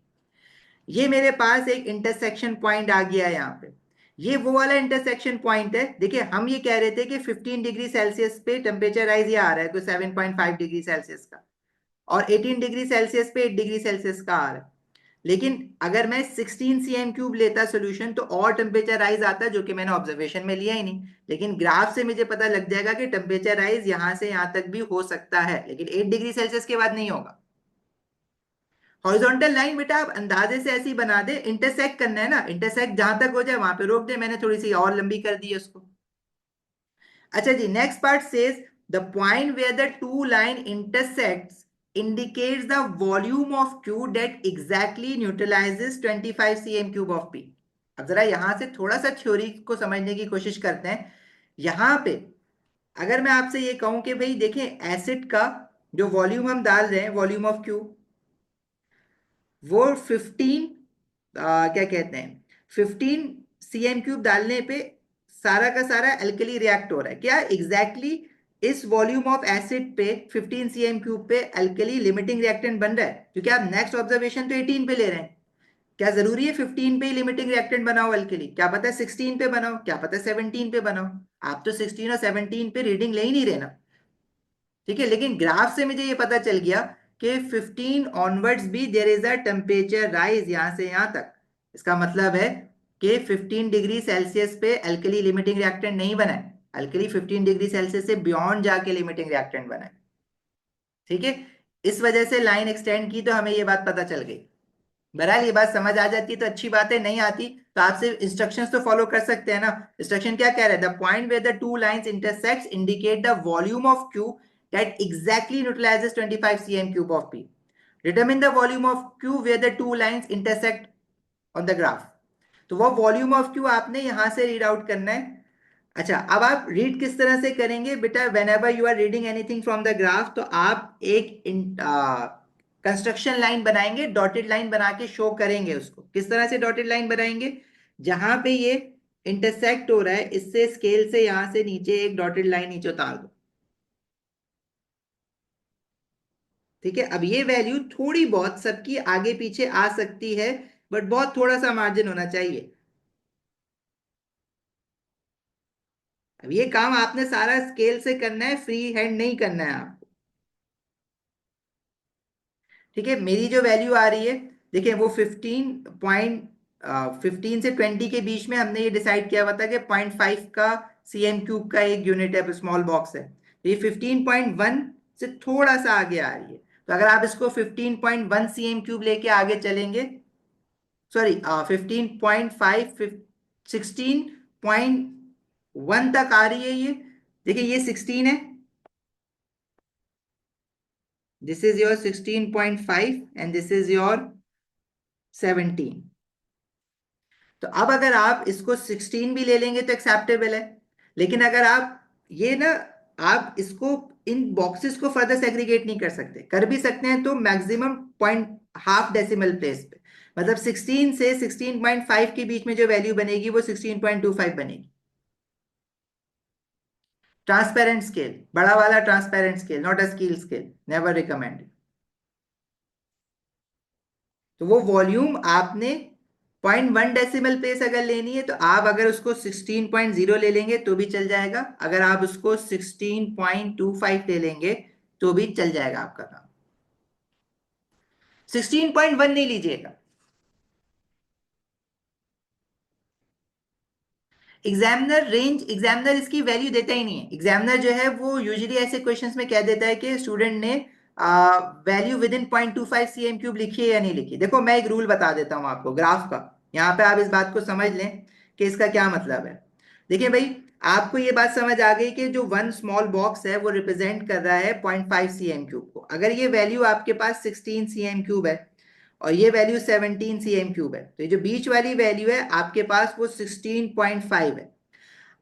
ये मेरे पास एक इंटरसेक्शन पॉइंट आ गया है यहाँ पे। ये वो वाला इंटरसेक्शन पॉइंट है। देखिए हम ये कह रहे थे कि 15 डिग्री सेल्सियस पे टेम्परेचर राइज ये आ रहा है, कोई 7.5 डिग्री सेल्सियस का, और 18 डिग्री सेल्सियस पे 8 डिग्री सेल्सियस का आ रहा है। लेकिन अगर मैं 16 सीएम क्यूब लेता सोल्यूशन, तो और टेम्परेचर राइज आता, जो कि मैंने ऑब्जर्वेशन में लिया ही नहीं। लेकिन ग्राफ से मुझे पता लग जाएगा कि टेम्परेचर राइज यहां से यहां तक भी हो सकता है, लेकिन 8 डिग्री सेल्सियस के बाद नहीं होगा। हॉरिजॉन्टल लाइन बेटा आप अंदाजे से ऐसी बना दे, इंटरसेक्ट करना है ना, इंटरसेक्ट जहां तक हो जाए वहां पे रोक दे। मैंने थोड़ी सी और लंबी कर दी है उसको। अच्छा जी, next part says the point where the two line intersects indicates the volume of Q that exactly neutralizes 25 cm cube of P। अब जरा यहां से थोड़ा सा थ्योरी को समझने की कोशिश करते हैं। यहां पे अगर मैं आपसे ये कहूं कि भाई देखें, एसिड का जो वॉल्यूम हम डाल रहे हैं, वॉल्यूम ऑफ Q, वो 15 क्या कहते हैं, 15 सीएम क्यूब डालने पे सारा का सारा एल्कली रिएक्ट हो रहा है। क्या एग्जैक्टली इस वॉल्यूम ऑफ एसिड पे 15 सीएम क्यूब पे एल्कली लिमिटिंग रिएक्टेंट बन रहा है? क्योंकि आप नेक्स्ट ऑब्जर्वेशन तो 18 पे ले रहे हैं। क्या जरूरी है 15 पे ही लिमिटिंग रिएक्टेंट बनाओ एल्कली? क्या पता है 16 पे बनाओ, क्या पता है 17 पे बनाओ। आप तो 16 और 17 पे रीडिंग ले ही नहीं रहे ना। ठीक है, लेकिन ग्राफ से मुझे ये पता चल गया कि 15 ऑनवर्ड्स भी there is a temperature rise यहां से यहां तक। इसका मतलब है कि 15 डिग्री सेल्सियस पे अल्कली लिमिटिंग रिएक्टेंट नहीं बना है, अल्कली 15 डिग्री सेल्सियस से बियॉन्ड जाके लिमिटिंग रिएक्टेंट बना है। ठीक है, इस वजह से लाइन एक्सटेंड की तो हमें ये बात पता चल गई। बहरहाल ये बात समझ आ जाती है तो अच्छी बात है, नहीं आती तो आपसे इंस्ट्रक्शंस तो फॉलो कर सकते हैं ना। इंस्ट्रक्शन क्या कह रहा है? The point where the two lines intersect indicate the volume of Q that exactly neutralises 25 cm cube of P. Determine the volume of Q where the two lines intersect on the graph. तो वो volume of Q आपने यहां से read out करना है। अच्छा, अब आप रीड किस तरह से करेंगे बेटा? Whenever you are reading anything from the graph, तो आप एक कंस्ट्रक्शन लाइन बनाएंगे, डॉटेड लाइन बना के शो करेंगे उसको। किस तरह से डॉटेड लाइन बनाएंगे? जहां पे ये इंटरसेक्ट हो रहा है, इससे स्केल से यहां से नीचे एक डॉटेड लाइन नीचे उतार दो। ठीक है, अब ये वैल्यू थोड़ी बहुत सबकी आगे पीछे आ सकती है, बट बहुत थोड़ा सा मार्जिन होना चाहिए। अब ये काम आपने सारा स्केल से करना है, फ्री हैंड नहीं करना है आप। ठीक है, मेरी जो वैल्यू आ रही है, देखिए वो 15 से 20 के बीच में हमने ये डिसाइड किया हुआ था कि 0.5 का सीएम क्यूब का एक यूनिट है, स्मॉल बॉक्स है। तो ये 15.1 से थोड़ा सा आगे आ रही है। तो अगर आप इसको 15.1 सीएम क्यूब लेके आगे चलेंगे, सॉरी 15.5, 16.1 तक आ रही है ये। देखिए ये 16 है, this is your 16.5 and this is your 17। तो अब अगर आप इसको 16 भी ले लेंगे तो एक्सेप्टेबल है। लेकिन अगर आप ये ना, आप इसको इन बॉक्सेस को फर्दर सेग्रीगेट नहीं कर सकते, कर भी सकते हैं तो maximum point half decimal place पे। मतलब 16 से 16.5 के बीच में जो वैल्यू बनेगी वो 16.25 बनेगी। ट्रांसपेरेंट स्केल, बड़ा वाला transparent scale, not a scale scale, never recommend. तो वो वॉल्यूम आपने 0.1 डेसिमल प्लेस अगर लेनी है, तो आप अगर उसको 16.0 ले लेंगे तो भी चल जाएगा, अगर आप उसको 16.25 ले लेंगे तो भी चल जाएगा आपका काम। 16.1 नहीं लीजिएगा। एग्जामिनर इसकी वैल्यू देता ही नहीं है। एग्जामिनर जो है वो यूजुअली ऐसे क्वेश्चंस में कह देता है कि स्टूडेंट ने value with in 0.25 CM cube लिखी है या नहीं लिखी। देखो मैं एक रूल बता देता हूं आपको ग्राफ का, यहाँ पे आप इस बात को समझ लें कि इसका क्या मतलब है। देखिए भाई, आपको ये बात समझ आ गई कि जो वन स्मॉल बॉक्स है वो रिप्रेजेंट कर रहा है 0.5 सीएम क्यूब को। अगर ये वैल्यू आपके पास 16 सीएम क्यूब है और ये वैल्यू 17 सीएम क्यूब है, तो ये जो बीच वाली वैल्यू है आपके पास वो 16.5 है।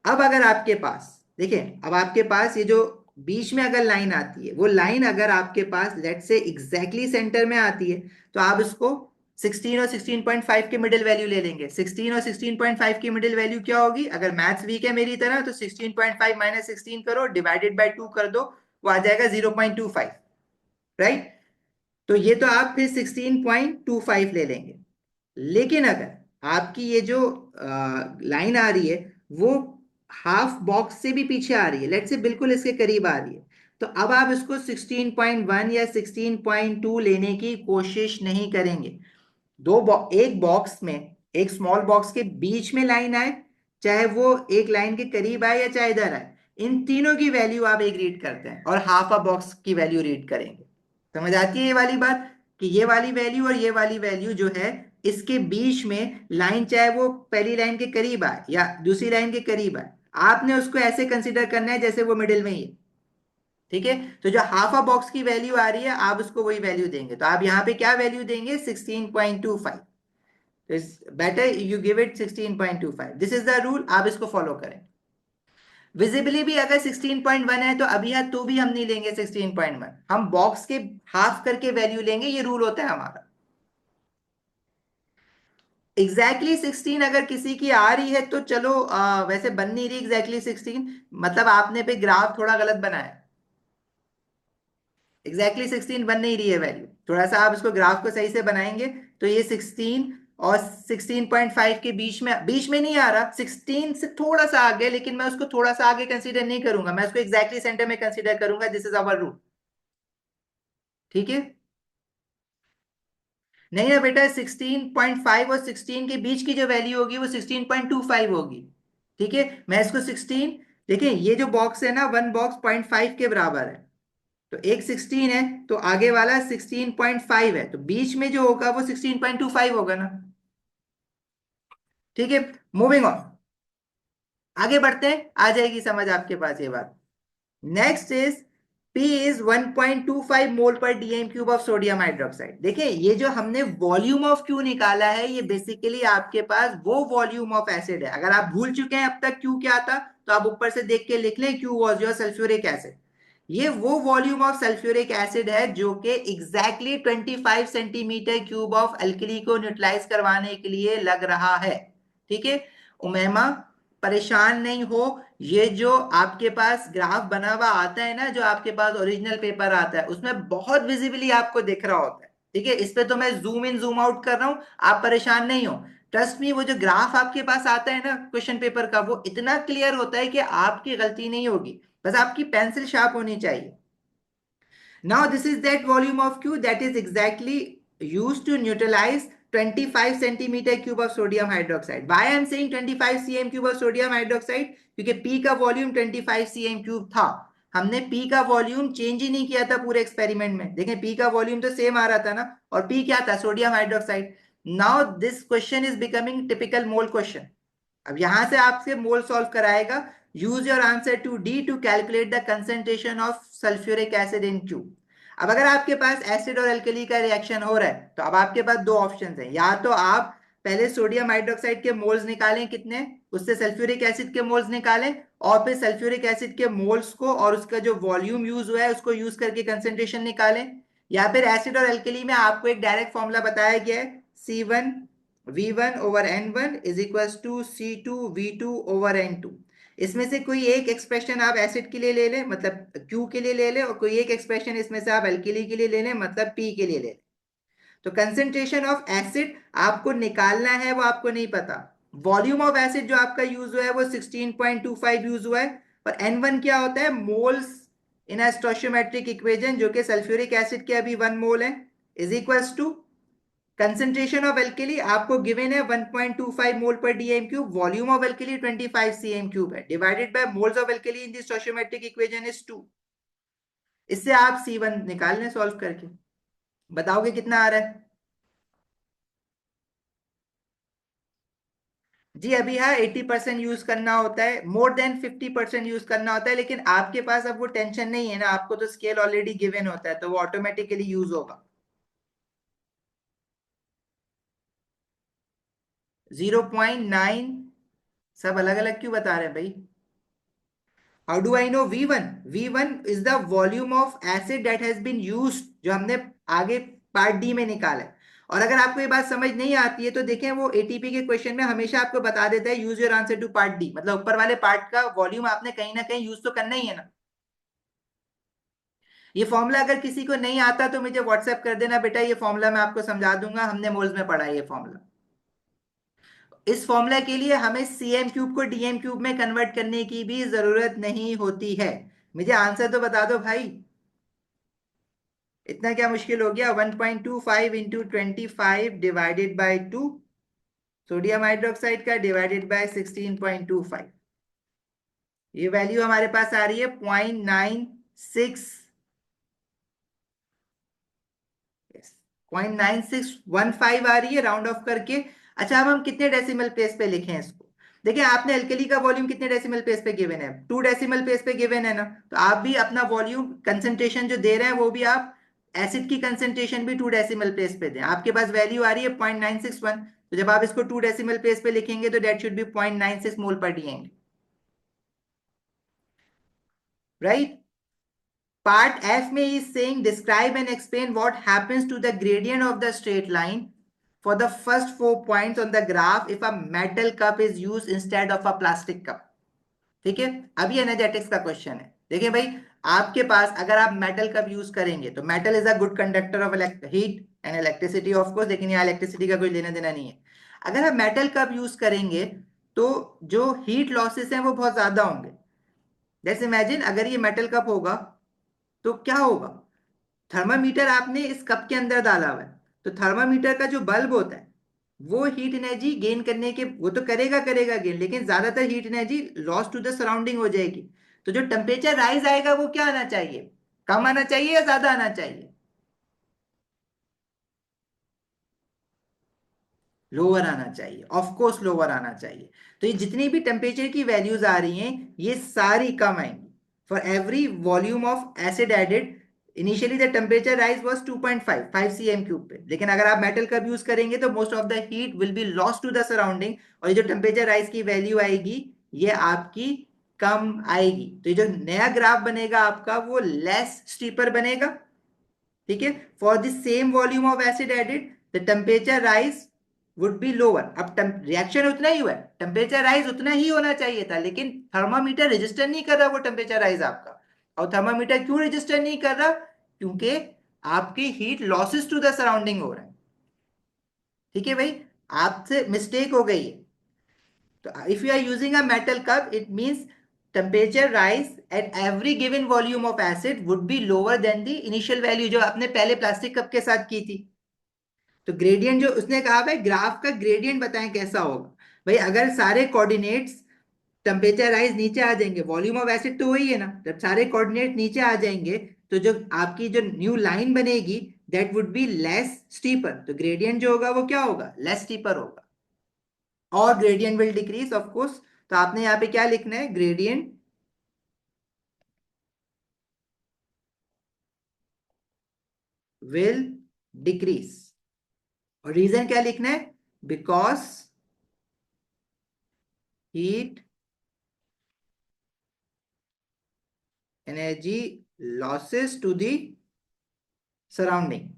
अब अगर आपके पास, देखें अब आपके पास ये जो बीच में अगर लाइन आती है, वो लाइन अगर आपके पास लेट से एग्जैक्टली सेंटर में आती है, तो आप इसको 16 और 16.5 के मिडिल वैल्यू ले लेंगे। 16 और 16.5 की मिडिल वैल्यू क्या होगी? अगर मैथ्स वीक है मेरी तरह तो 16.5 माइनस 16 करो, डिवाइडेड बाय 2 कर दो, वो आ जाएगा 0.25, राइट? तो ये तो आप फिर 16.25 ले लेंगे। लेकिन अगर आपकी ये जो लाइन आ रही है वो हाफ बॉक्स से भी पीछे आ रही है, लेट्स से बिल्कुल इसके करीब आ रही है, तो अब आप इसको 16.1 या 16.2 लेने की कोशिश नहीं करेंगे। एक बॉक्स में, एक स्मॉल बॉक्स के बीच में लाइन आए, चाहे वो एक लाइन के करीब आए या चाहे इधर आए, इन तीनों की वैल्यू आप एक रीड करते हैं और हाफ अ बॉक्स की वैल्यू रीड करेंगे। समझ आती है ये वाली बात कि ये वाली वैल्यू और ये वाली वैल्यू जो है, इसके बीच में लाइन चाहे वो पहली लाइन के करीब आए या दूसरी लाइन के करीब आए, आपने उसको ऐसे कंसीडर करना है जैसे वो मिडिल में ही है। ठीक है, तो जो हाफ अ बॉक्स की वैल्यू आ रही है आप उसको वही वैल्यू देंगे। तो आप यहाँ पे क्या वैल्यू देंगे? 16.25। Better you give it 16.25, this is the rule, आप इसको फॉलो करें। विजिबली भी अगर 16.1 है तो अभी है तो भी हम नहीं लेंगे 16.1, हम बॉक्स के हाफ करके वैल्यू लेंगे, ये रूल होता है हमारा। एग्जैक्टली exactly 16 अगर किसी की आ रही है तो चलो, वैसे बन नहीं रही एग्जैक्टली 16, मतलब आपने पे ग्राफ थोड़ा गलत बनाया। एग्जैक्टली 16 बन नहीं रही है वैल्यू, थोड़ा सा आप इसको ग्राफ को सही से बनाएंगे तो ये 16 और 16.5 के बीच में नहीं आ रहा, 16 से थोड़ा सा आगे, लेकिन मैं उसको थोड़ा सा आगे कंसीडर नहीं करूंगा, मैं उसको एग्जैक्टली सेंटर में कंसीडर करूंगा। This is our rule. ठीक है, नहीं है बेटा, 16.5 और 16 के बीच की जो वैल्यू होगी वो 16.25 होगी। ठीक है, मैं इसको 16, देखिए ये जो बॉक्स है ना, वन बॉक्स 0.5 के बराबर है, तो एक 16 है तो आगे वाला 16.5 है, तो बीच में जो होगा वो 16.25 होगा ना। ठीक है, मूविंग ऑन, आगे बढ़ते हैं, आ जाएगी समझ आपके पास ये बात। Next is P is 1.25 mole पर DM cube of sodium hydroxide. देखिए ये जो हमने वॉल्यूम ऑफ क्यू निकाला है, ये बेसिकली आपके पास वो वॉल्यूम ऑफ एसिड है। अगर आप भूल चुके हैं अब तक क्यू क्या था तो आप ऊपर से देख के लिख लें, Q was your sulphuric acid. ये वो वॉल्यूम ऑफ सल्फ्यूरिक एसिड है जो कि exactly 25 centimetre cube of alkali को न्यूट्रलाइज करवाने के लिए लग रहा है। ठीक है, उमैमा परेशान नहीं हो, ये जो आपके पास ग्राफ बना हुआ आता है ना, जो आपके पास ओरिजिनल पेपर आता है उसमें बहुत विजिबली आपको दिख रहा होता है। ठीक है, इस पे तो मैं जूम इन जूम आउट कर रहा हूं, आप परेशान नहीं हो। ट्रस्ट मी, वो जो ग्राफ आपके पास आता है ना क्वेश्चन पेपर का, वो इतना क्लियर होता है कि आपकी गलती नहीं होगी, बस आपकी पेंसिल शार्प होनी चाहिए। Now this is that volume of Q that is exactly used to neutralize 25 centimeter cube of sodium hydroxide. Why I am saying 25 cm cube of sodium hydroxide? क्योंकि P का वॉल्यूम 25 cm cube था, हमने P का volume change ही नहीं किया था पूरे experiment में। देखें P का वॉल्यूम तो सेम आ रहा था ना, और P क्या था? Sodium hydroxide. Now this question is becoming typical mole question. अब यहां से आपसे मोल सॉल्व कराएगा। Use your answer to D to calculate the concentration of sulphuric acid in Q. अब अगर आपके पास एसिड और अल्कली का रिएक्शन हो रहा है तो अब आपके पास दो ऑप्शन हैं, या तो आप पहले सोडियम हाइड्रोक्साइड के मोल्स निकालें कितने, उससे सल्फ्यूरिक एसिड के मोल्स निकालें, और फिर सल्फ्यूरिक एसिड के मोल्स को और उसका जो वॉल्यूम यूज हुआ है उसको यूज करके कंसेंट्रेशन निकालें। या फिर एसिड और अल्कली में आपको एक डायरेक्ट फॉर्मूला बताया गया है, C1 V1 over N1 is equal to C2 V2 over N2। इसमें से कोई एक एक्सप्रेशन आप एसिड के लिए ले लें, मतलब Q के लिए ले लें, और कोई एक एक्सप्रेशन इसमें से आप अल्कीली के लिए ले लें, मतलब P के लिए ले लें। तो कंसेंट्रेशन ऑफ एसिड आपको निकालना है, वो आपको नहीं पता। वॉल्यूम ऑफ एसिड जो आपका यूज हुआ है वो 16.25 यूज हुआ है, और N1 क्या होता है? मोल्स इन अ स्टोइचियोमेट्रिक इक्वेशन, जो कि सल्फ्यूरिक एसिड के अभी 1 मोल है, is equals to concentration of alkali आपको गिवन है 1.25 मोल पर DM cube, volume of alkali 25 CM cube है, divided by moles of alkali in the stoichiometric equation is 2। इससे आप C1 निकाल लें सॉल्व करके, बताओगे कितना आ रहा है? जी अभी हाँ 80% यूज करना होता है, मोर देन 50% यूज करना होता है, लेकिन आपके पास अब वो टेंशन नहीं है ना, आपको तो स्केल ऑलरेडी गिवन होता है तो वो ऑटोमेटिकली यूज होगा। 0.9, सब अलग अलग क्यों बता रहे हैं भाई? How do I know V1? V1 is the volume of acid that has been used, जो हमने आगे पार्ट डी में निकाला है। और अगर आपको ये बात समझ नहीं आती है तो देखें, वो एटीपी के क्वेश्चन में हमेशा आपको बता देता है use your answer to part D, मतलब ऊपर वाले पार्ट का वॉल्यूम आपने कहीं ना कहीं यूज तो करना ही है ना। ये फॉर्मूला अगर किसी को नहीं आता तो मुझे व्हाट्सएप कर देना बेटा, ये फॉर्मूला मैं आपको समझा दूंगा, हमने मोल्स में पढ़ा है ये फॉर्मूला। इस फॉर्मूला के लिए हमें सीएम क्यूब को डीएम क्यूब में कन्वर्ट करने की भी जरूरत नहीं होती है। मुझे आंसर तो बता दो भाई, इतना क्या मुश्किल हो गया? 1.25 into 25 divided by 2 sodium hydroxide का, डिवाइडेड बाय 16.25। ये वैल्यू हमारे पास आ रही है 0.96, 0.9615 आ रही है राउंड ऑफ करके। अच्छा, अब हम कितने डेसिमल प्लेस पे लिखें इसको? देखिए, आपने अल्कली का वॉल्यूम कितने डेसिमल प्लेस पे गिवन है? 2 डेसिमल प्लेस पे गिवन है ना, तो आप भी अपना वॉल्यूम कंसेंट्रेशन जो दे रहे हैं वो भी आप एसिड की कंसेंट्रेशन भी 2 डेसिमल प्लेस पे दें। आपके पास वैल्यू आ रही है 0.961, तो जब आप इसको 2 डेसिमल प्लेस पे लिखेंगे तो डेट शुड बी 0.96 मोल पर डीएम, राइट? Part F में is saying describe and explain what happens to the gradient of the straight line for the first 4 points on the graph if a metal cup is used instead of a plastic cup. ठीक है, अभी energetics का question है। देखिए भाई, आपके पास अगर आप मेटल कप यूज करेंगे तो metal is a good conductor of heat and elasticity of course, लेकिन यहाँ इलेक्ट्रिसिटी का कोई लेना देना नहीं है। अगर आप मेटल कप यूज करेंगे तो जो हीट लॉसेस हैं वो बहुत ज्यादा होंगे। जैसे इमेजिन अगर ये मेटल कप होगा तो क्या होगा? थर्मामीटर आपने इस कप के अंदर डाला हुआ है, तो थर्मामीटर का जो बल्ब होता है वो हीट एनर्जी गेन करने के, वो तो करेगा करेगा गेन, लेकिन ज्यादातर heat energy loss to the surrounding हो जाएगी। तो जो टेम्परेचर राइज आएगा वो क्या आना चाहिए? कम आना चाहिए या ज्यादा आना चाहिए? लोअर आना चाहिए, ऑफ कोर्स लोअर आना चाहिए। तो ये जितनी भी टेम्परेचर की वैल्यूज आ रही हैं ये सारी कम आएंगी for every volume of acid added. Initially the temperature rise was 2.5 5 cm cube पे, लेकिन अगर आप मेटल कप यूज करेंगे तो most of the heat will be lost to the surrounding, और ये जो टेम्परेचर राइज की वैल्यू आएगी ये आपकी कम आएगी। तो ये जो नया ग्राफ बनेगा आपका वो लेस स्टीपर बनेगा। ठीक है, for the same volume of acid added the temperature rise would be lower. अब रिएक्शन उतना ही हुआ है, टेम्परेचर राइज उतना ही होना चाहिए था, लेकिन थर्मामीटर रजिस्टर नहीं कर रहा वो टेम्परेचर राइज आपका। और थर्मामीटर क्यों रजिस्टर नहीं कर रहा? क्योंकि आपकी heat losses to the surrounding हो रहा है। ठीक है भाई, आपसे मिस्टेक हो गई है। तो if you are using a metal cup it means temperature rise at every given volume of acid would be lower than the initial value जो आपने पहले प्लास्टिक कप के साथ की थी। तो ग्रेडियंट जो उसने कहा भाई ग्राफ का ग्रेडियंट बताएं कैसा होगा। भाई अगर सारे कोऑर्डिनेट्स टेम्परेचर राइज नीचे आ जाएंगे, वॉल्यूम ऑफ एसिड तो वही है ना, जब सारे कोऑर्डिनेट नीचे आ जाएंगे तो जो आपकी जो न्यू लाइन बनेगी that would be less steeper, तो ग्रेडियंट जो होगा वो क्या होगा? लेस स्टीपर होगा। और gradient will decrease of course. तो आपने यहाँ पे क्या लिखना है? Gradient will decrease. और रीजन क्या लिखना है? Because heat energy losses to the surrounding.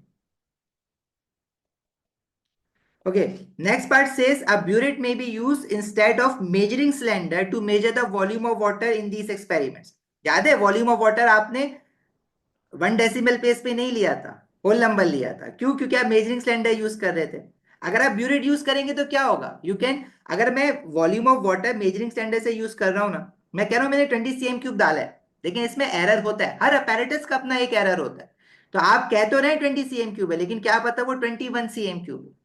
Okay, next part says a burette may be used instead of measuring cylinder to measure the volume of water in these experiments. याद है volume of water आपने 1 decimal place पे नहीं लिया था, whole number लिया था। क्यों? क्योंकि आप मेजरिंग सिलेंडर यूज कर रहे थे। अगर आप ब्यूरेट यूज करेंगे तो क्या होगा? यू कैन, अगर मैं volume of water measuring cylinder से यूज कर रहा हूं ना, मैं कह रहा हूं मैंने 20 cm क्यूब डाला है, लेकिन इसमें एरर होता है, हर अपैरेटस का अपना एक एरर होता है। तो आप कह तो रहे 20 cm क्यूब है, लेकिन क्या पता वो 21 cm क्यूब है।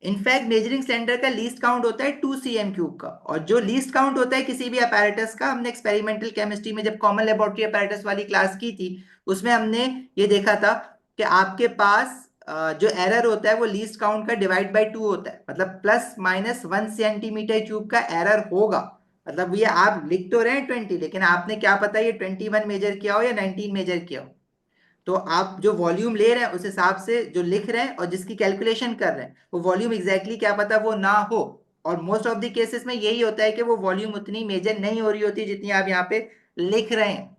इनफैक्ट मेजरिंग सिलेंडर का लीस्ट काउंट होता है 2 cm क्यूब का, और जो लीस्ट काउंट होता है किसी भी अपैरेटस का, हमने एक्सपेरिमेंटल केमिस्ट्री में जब कॉमन लेबोरेटरी अपैरेटस वाली क्लास की थी उसमें हमने ये देखा था कि आपके पास जो एरर होता है वो लीस्ट काउंट का डिवाइड बाय 2 होता है, मतलब +- 1 cm क्यूब का एरर होगा। मतलब ये आप लिख तो रहे हैं 20, लेकिन आपने क्या पता ये 21 मेजर किया हो या 19 मेजर किया हो। तो आप जो वॉल्यूम ले रहे हैं उस हिसाब से जो लिख रहे हैं और जिसकी कैलकुलेशन कर रहे हैं वो वॉल्यूम एग्जैक्टली क्या पता वो ना हो। और मोस्ट ऑफ द केसेस में यही होता है कि वो वॉल्यूम उतनी मेजर नहीं हो रही होती जितनी आप यहाँ पे लिख रहे हैं।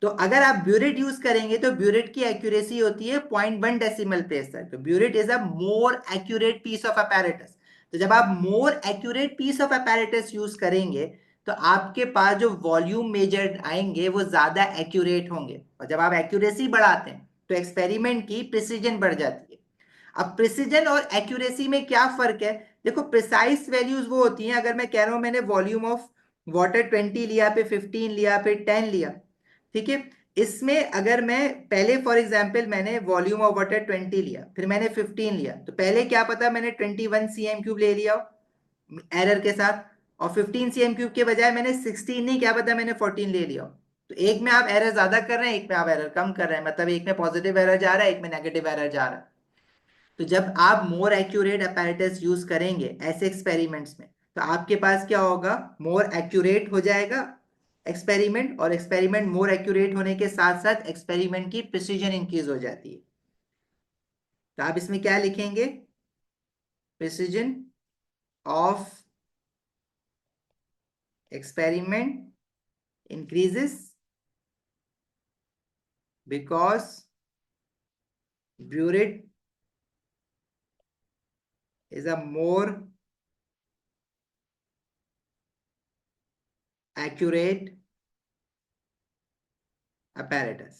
तो अगर आप ब्यूरेट यूज करेंगे तो ब्यूरेट की एक्यूरेसी होती है 0.1 डेसिमल प्लेस तक। तो burette is a more accurate piece of apparatus. तो जब आप more accurate piece of apparatus use करेंगे तो आपके पास जो वॉल्यूम मेजर आएंगे वो ज्यादा एक्यूरेट होंगे, और जब आप एक्यूरेसी बढ़ाते हैं तो एक्सपेरिमेंट की प्रिसीजन बढ़ जाती है। अब प्रिसीजन और एक्यूरेसी में क्या फर्क है? देखो, प्रिसाइज वैल्यूज वो होती हैं, अगर मैं कह रहा हूं मैंने वॉल्यूम ऑफ वाटर 20 लिया, फिर 15 लिया, फिर 10 लिया, ठीक है। इसमें अगर मैं पहले फॉर एग्जांपल मैंने वॉल्यूम ऑफ वाटर 20 लिया, फिर मैंने 15 लिया, तो पहले क्या पता मैंने 21 सीएम क्यूब ले लिया एरर के साथ, और 15 सीएम क्यूब के बजाय मैंने 16 नहीं, क्या पता मैंने 14 ले लिया। तो एक में आप एरर ज्यादा कर रहे हैं, एक में आप एरर कम कर रहे हैं, मतलब एक में पॉजिटिव एरर जा रहा है, एक में नेगेटिव एरर जा रहा है। तो जब आप मोर एक्यूरेट अपैरेटस यूज करेंगे ऐसे एक्सपेरिमेंट्स में, तो आपके पास क्या होगा, मोर एक्यूरेट हो जाएगा एक्सपेरिमेंट, और एक्सपेरिमेंट मोर एक्यूरेट होने के साथ साथ एक्सपेरिमेंट की प्रिसीजन इंक्रीज हो जाती है। तो आप इसमें क्या लिखेंगे, precision of experiment increases because burette is a more accurate apparatus.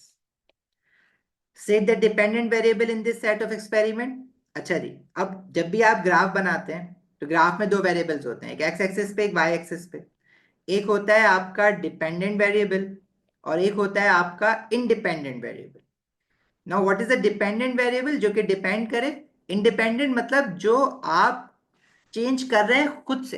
Set the dependent variable in this set of experiment. अच्छा जी, अब जब भी आप ग्राफ बनाते हैं तो ग्राफ में दो वेरिएबल्स होते हैं, एक एक्स एक्सिस पे, एक वाई एक्सिस पे। एक होता है आपका डिपेंडेंट वेरिएबल और एक होता है आपका independent variable. Now what is the dependent variable? जो कि डिपेंड करे। इंडिपेंडेंट मतलब जो आप चेंज कर रहे हैं खुद से।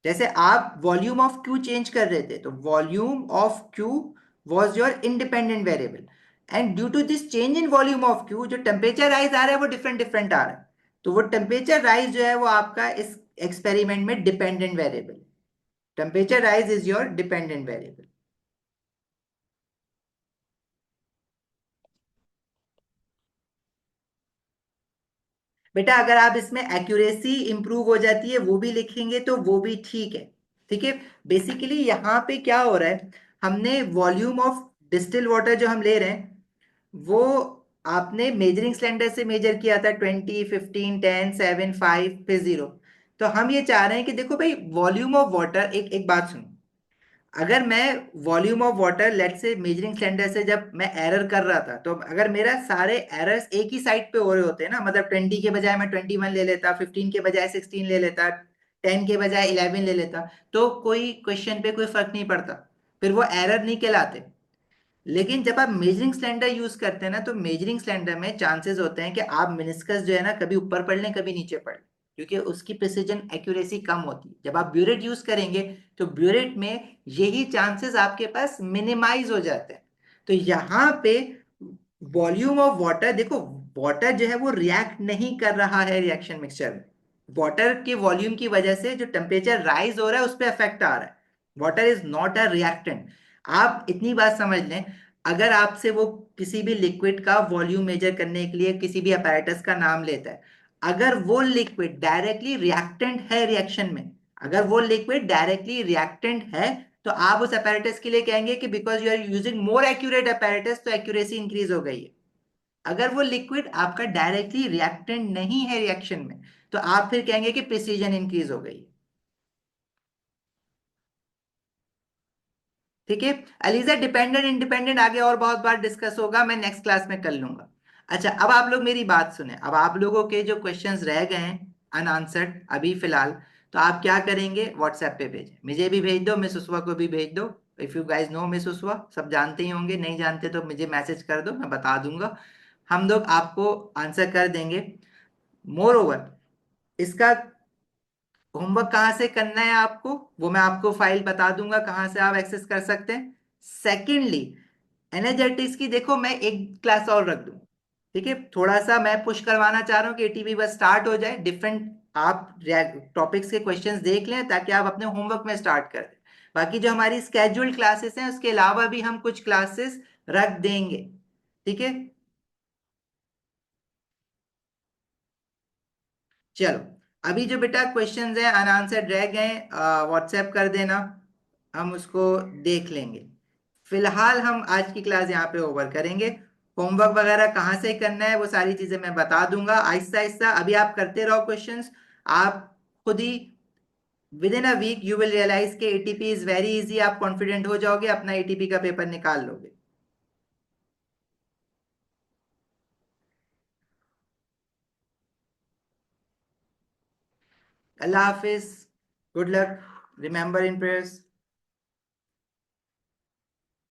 जैसे आप वॉल्यूम ऑफ क्यू चेंज कर रहे थे, तो volume of Q was your independent variable, and due to this change in volume of Q जो टेम्परेचर राइज आ रहा है वो डिफरेंट डिफरेंट आ रहा है। तो वो टेम्परेचर राइज जो है वो आपका इस एक्सपेरिमेंट में dependent variable, temperature rise is your dependent variable. बेटा अगर आप इसमें एक्यूरेसी इंप्रूव हो जाती है वो भी लिखेंगे तो वो भी ठीक है, ठीक है। बेसिकली यहाँ पे क्या हो रहा है, हमने वॉल्यूम ऑफ डिस्टिल वाटर जो हम ले रहे हैं वो आपने मेजरिंग सिलेंडर से मेजर किया था, 20, 15, 10, 7, 5 फिर 0। तो हम ये चाह रहे हैं कि देखो भाई, वॉल्यूम ऑफ वाटर, एक एक बात सुनो, अगर मैं वॉल्यूम ऑफ वाटर लेट से मेजरिंग सिलेंडर से जब मैं एरर कर रहा था, तो अगर मेरा सारे एरर्स एक ही साइड पे हो रहे होते हैं ना, मतलब 20 के बजाय मैं 21 ले लेता, 15 के बजाय 16 ले लेता, 10 के बजाय 11 ले लेता, तो कोई क्वेश्चन पे कोई फर्क नहीं पड़ता, फिर वो एरर नहीं कहलाते। लेकिन जब आप मेजरिंग सिलेंडर यूज करते हैं ना, तो मेजरिंग सिलेंडर में चांसेस होते हैं कि आप मिनिस्कस जो है ना कभी ऊपर पढ़ लें कभी नीचे पढ़ लें, क्योंकि उसकी प्रिसीजन एक्यूरेसी कम होती है। जब आप ब्यूरेट यूज करेंगे तो ब्यूरेट में यही चांसेस आपके पास मिनिमाइज हो जाते हैं। तो यहाँ पे वॉल्यूम ऑफ वाटर देखो, वाटर जो है वो रिएक्ट नहीं कर रहा है रिएक्शन मिक्सचर में। वाटर के वॉल्यूम की वजह से जो टेम्परेचर राइज हो रहा है उस पर इफेक्ट आ रहा है। Water is not a reactant. आप इतनी बात समझ लें, अगर आपसे वो किसी भी लिक्विड का वॉल्यूम मेजर करने के लिए किसी भी अपैरेटस का नाम लेता है, अगर वो लिक्विड डायरेक्टली रिएक्टेंट है रिएक्शन में, अगर वो लिक्विड डायरेक्टली रिएक्टेंट है, तो आप उस अपैरेटस के लिए कहेंगे कि because you are using more accurate apparatus, तो एक्यूरेसी इंक्रीज हो गई है। अगर वो लिक्विड आपका डायरेक्टली रिएक्टेंट नहीं है रिएक्शन में, तो आप फिर कहेंगे कि प्रिसीजन इंक्रीज हो गई। ठीक है। अलीजा, डिपेंडेंट इंडिपेंडेंट आगे और बहुत बार डिस्कस होगा, मैं नेक्स्ट क्लास में कर लूंगा। अच्छा, अब आप लोग मेरी बात सुने, अब आप लोगों के जो क्वेश्चंस रह गए हैं अनआंसर्ड अभी फिलहाल, तो आप क्या करेंगे, व्हाट्सएप पे भेजें, मुझे भी भेज दो, मिस उसवा को भी भेज दो। If you guys know miss उसवा, सब जानते ही होंगे, नहीं जानते तो मुझे मैसेज कर दो, मैं बता दूंगा, हम लोग आपको आंसर कर देंगे। मोर ओवर, इसका होमवर्क कहाँ से करना है आपको, वो मैं आपको फाइल बता दूंगा कहाँ से आप एक्सेस कर सकते हैं। सेकेंडली, एनर्जेटिक्स की देखो मैं एक क्लास और रख दूं, ठीक है, थोड़ा सा मैं पुश करवाना चाह रहा हूँ कि एटीपी बस स्टार्ट हो जाए, डिफरेंट आप टॉपिक्स के क्वेश्चंस देख लें ताकि आप अपने होमवर्क में स्टार्ट कर दें। बाकी जो हमारी स्केड्यूल्ड क्लासेस हैं उसके अलावा भी हम कुछ क्लासेस रख देंगे, ठीक है। चलो, अभी जो बेटा क्वेश्चंस हैं अनआंसर्ड रह गए, व्हाट्सएप कर देना, हम उसको देख लेंगे। फिलहाल हम आज की क्लास यहाँ पे ओवर करेंगे। होमवर्क वगैरह कहाँ से करना है वो सारी चीजें मैं बता दूंगा आहिस्ता आहिस्ता। अभी आप करते रहो क्वेश्चंस। आप खुद ही within a week you will realise के एटीपी इज वेरी इजी। आप कॉन्फिडेंट हो जाओगे, अपना एटीपी का पेपर निकाल लोगे। अल्लाह हाफिज। Good luck. Remember in prayers.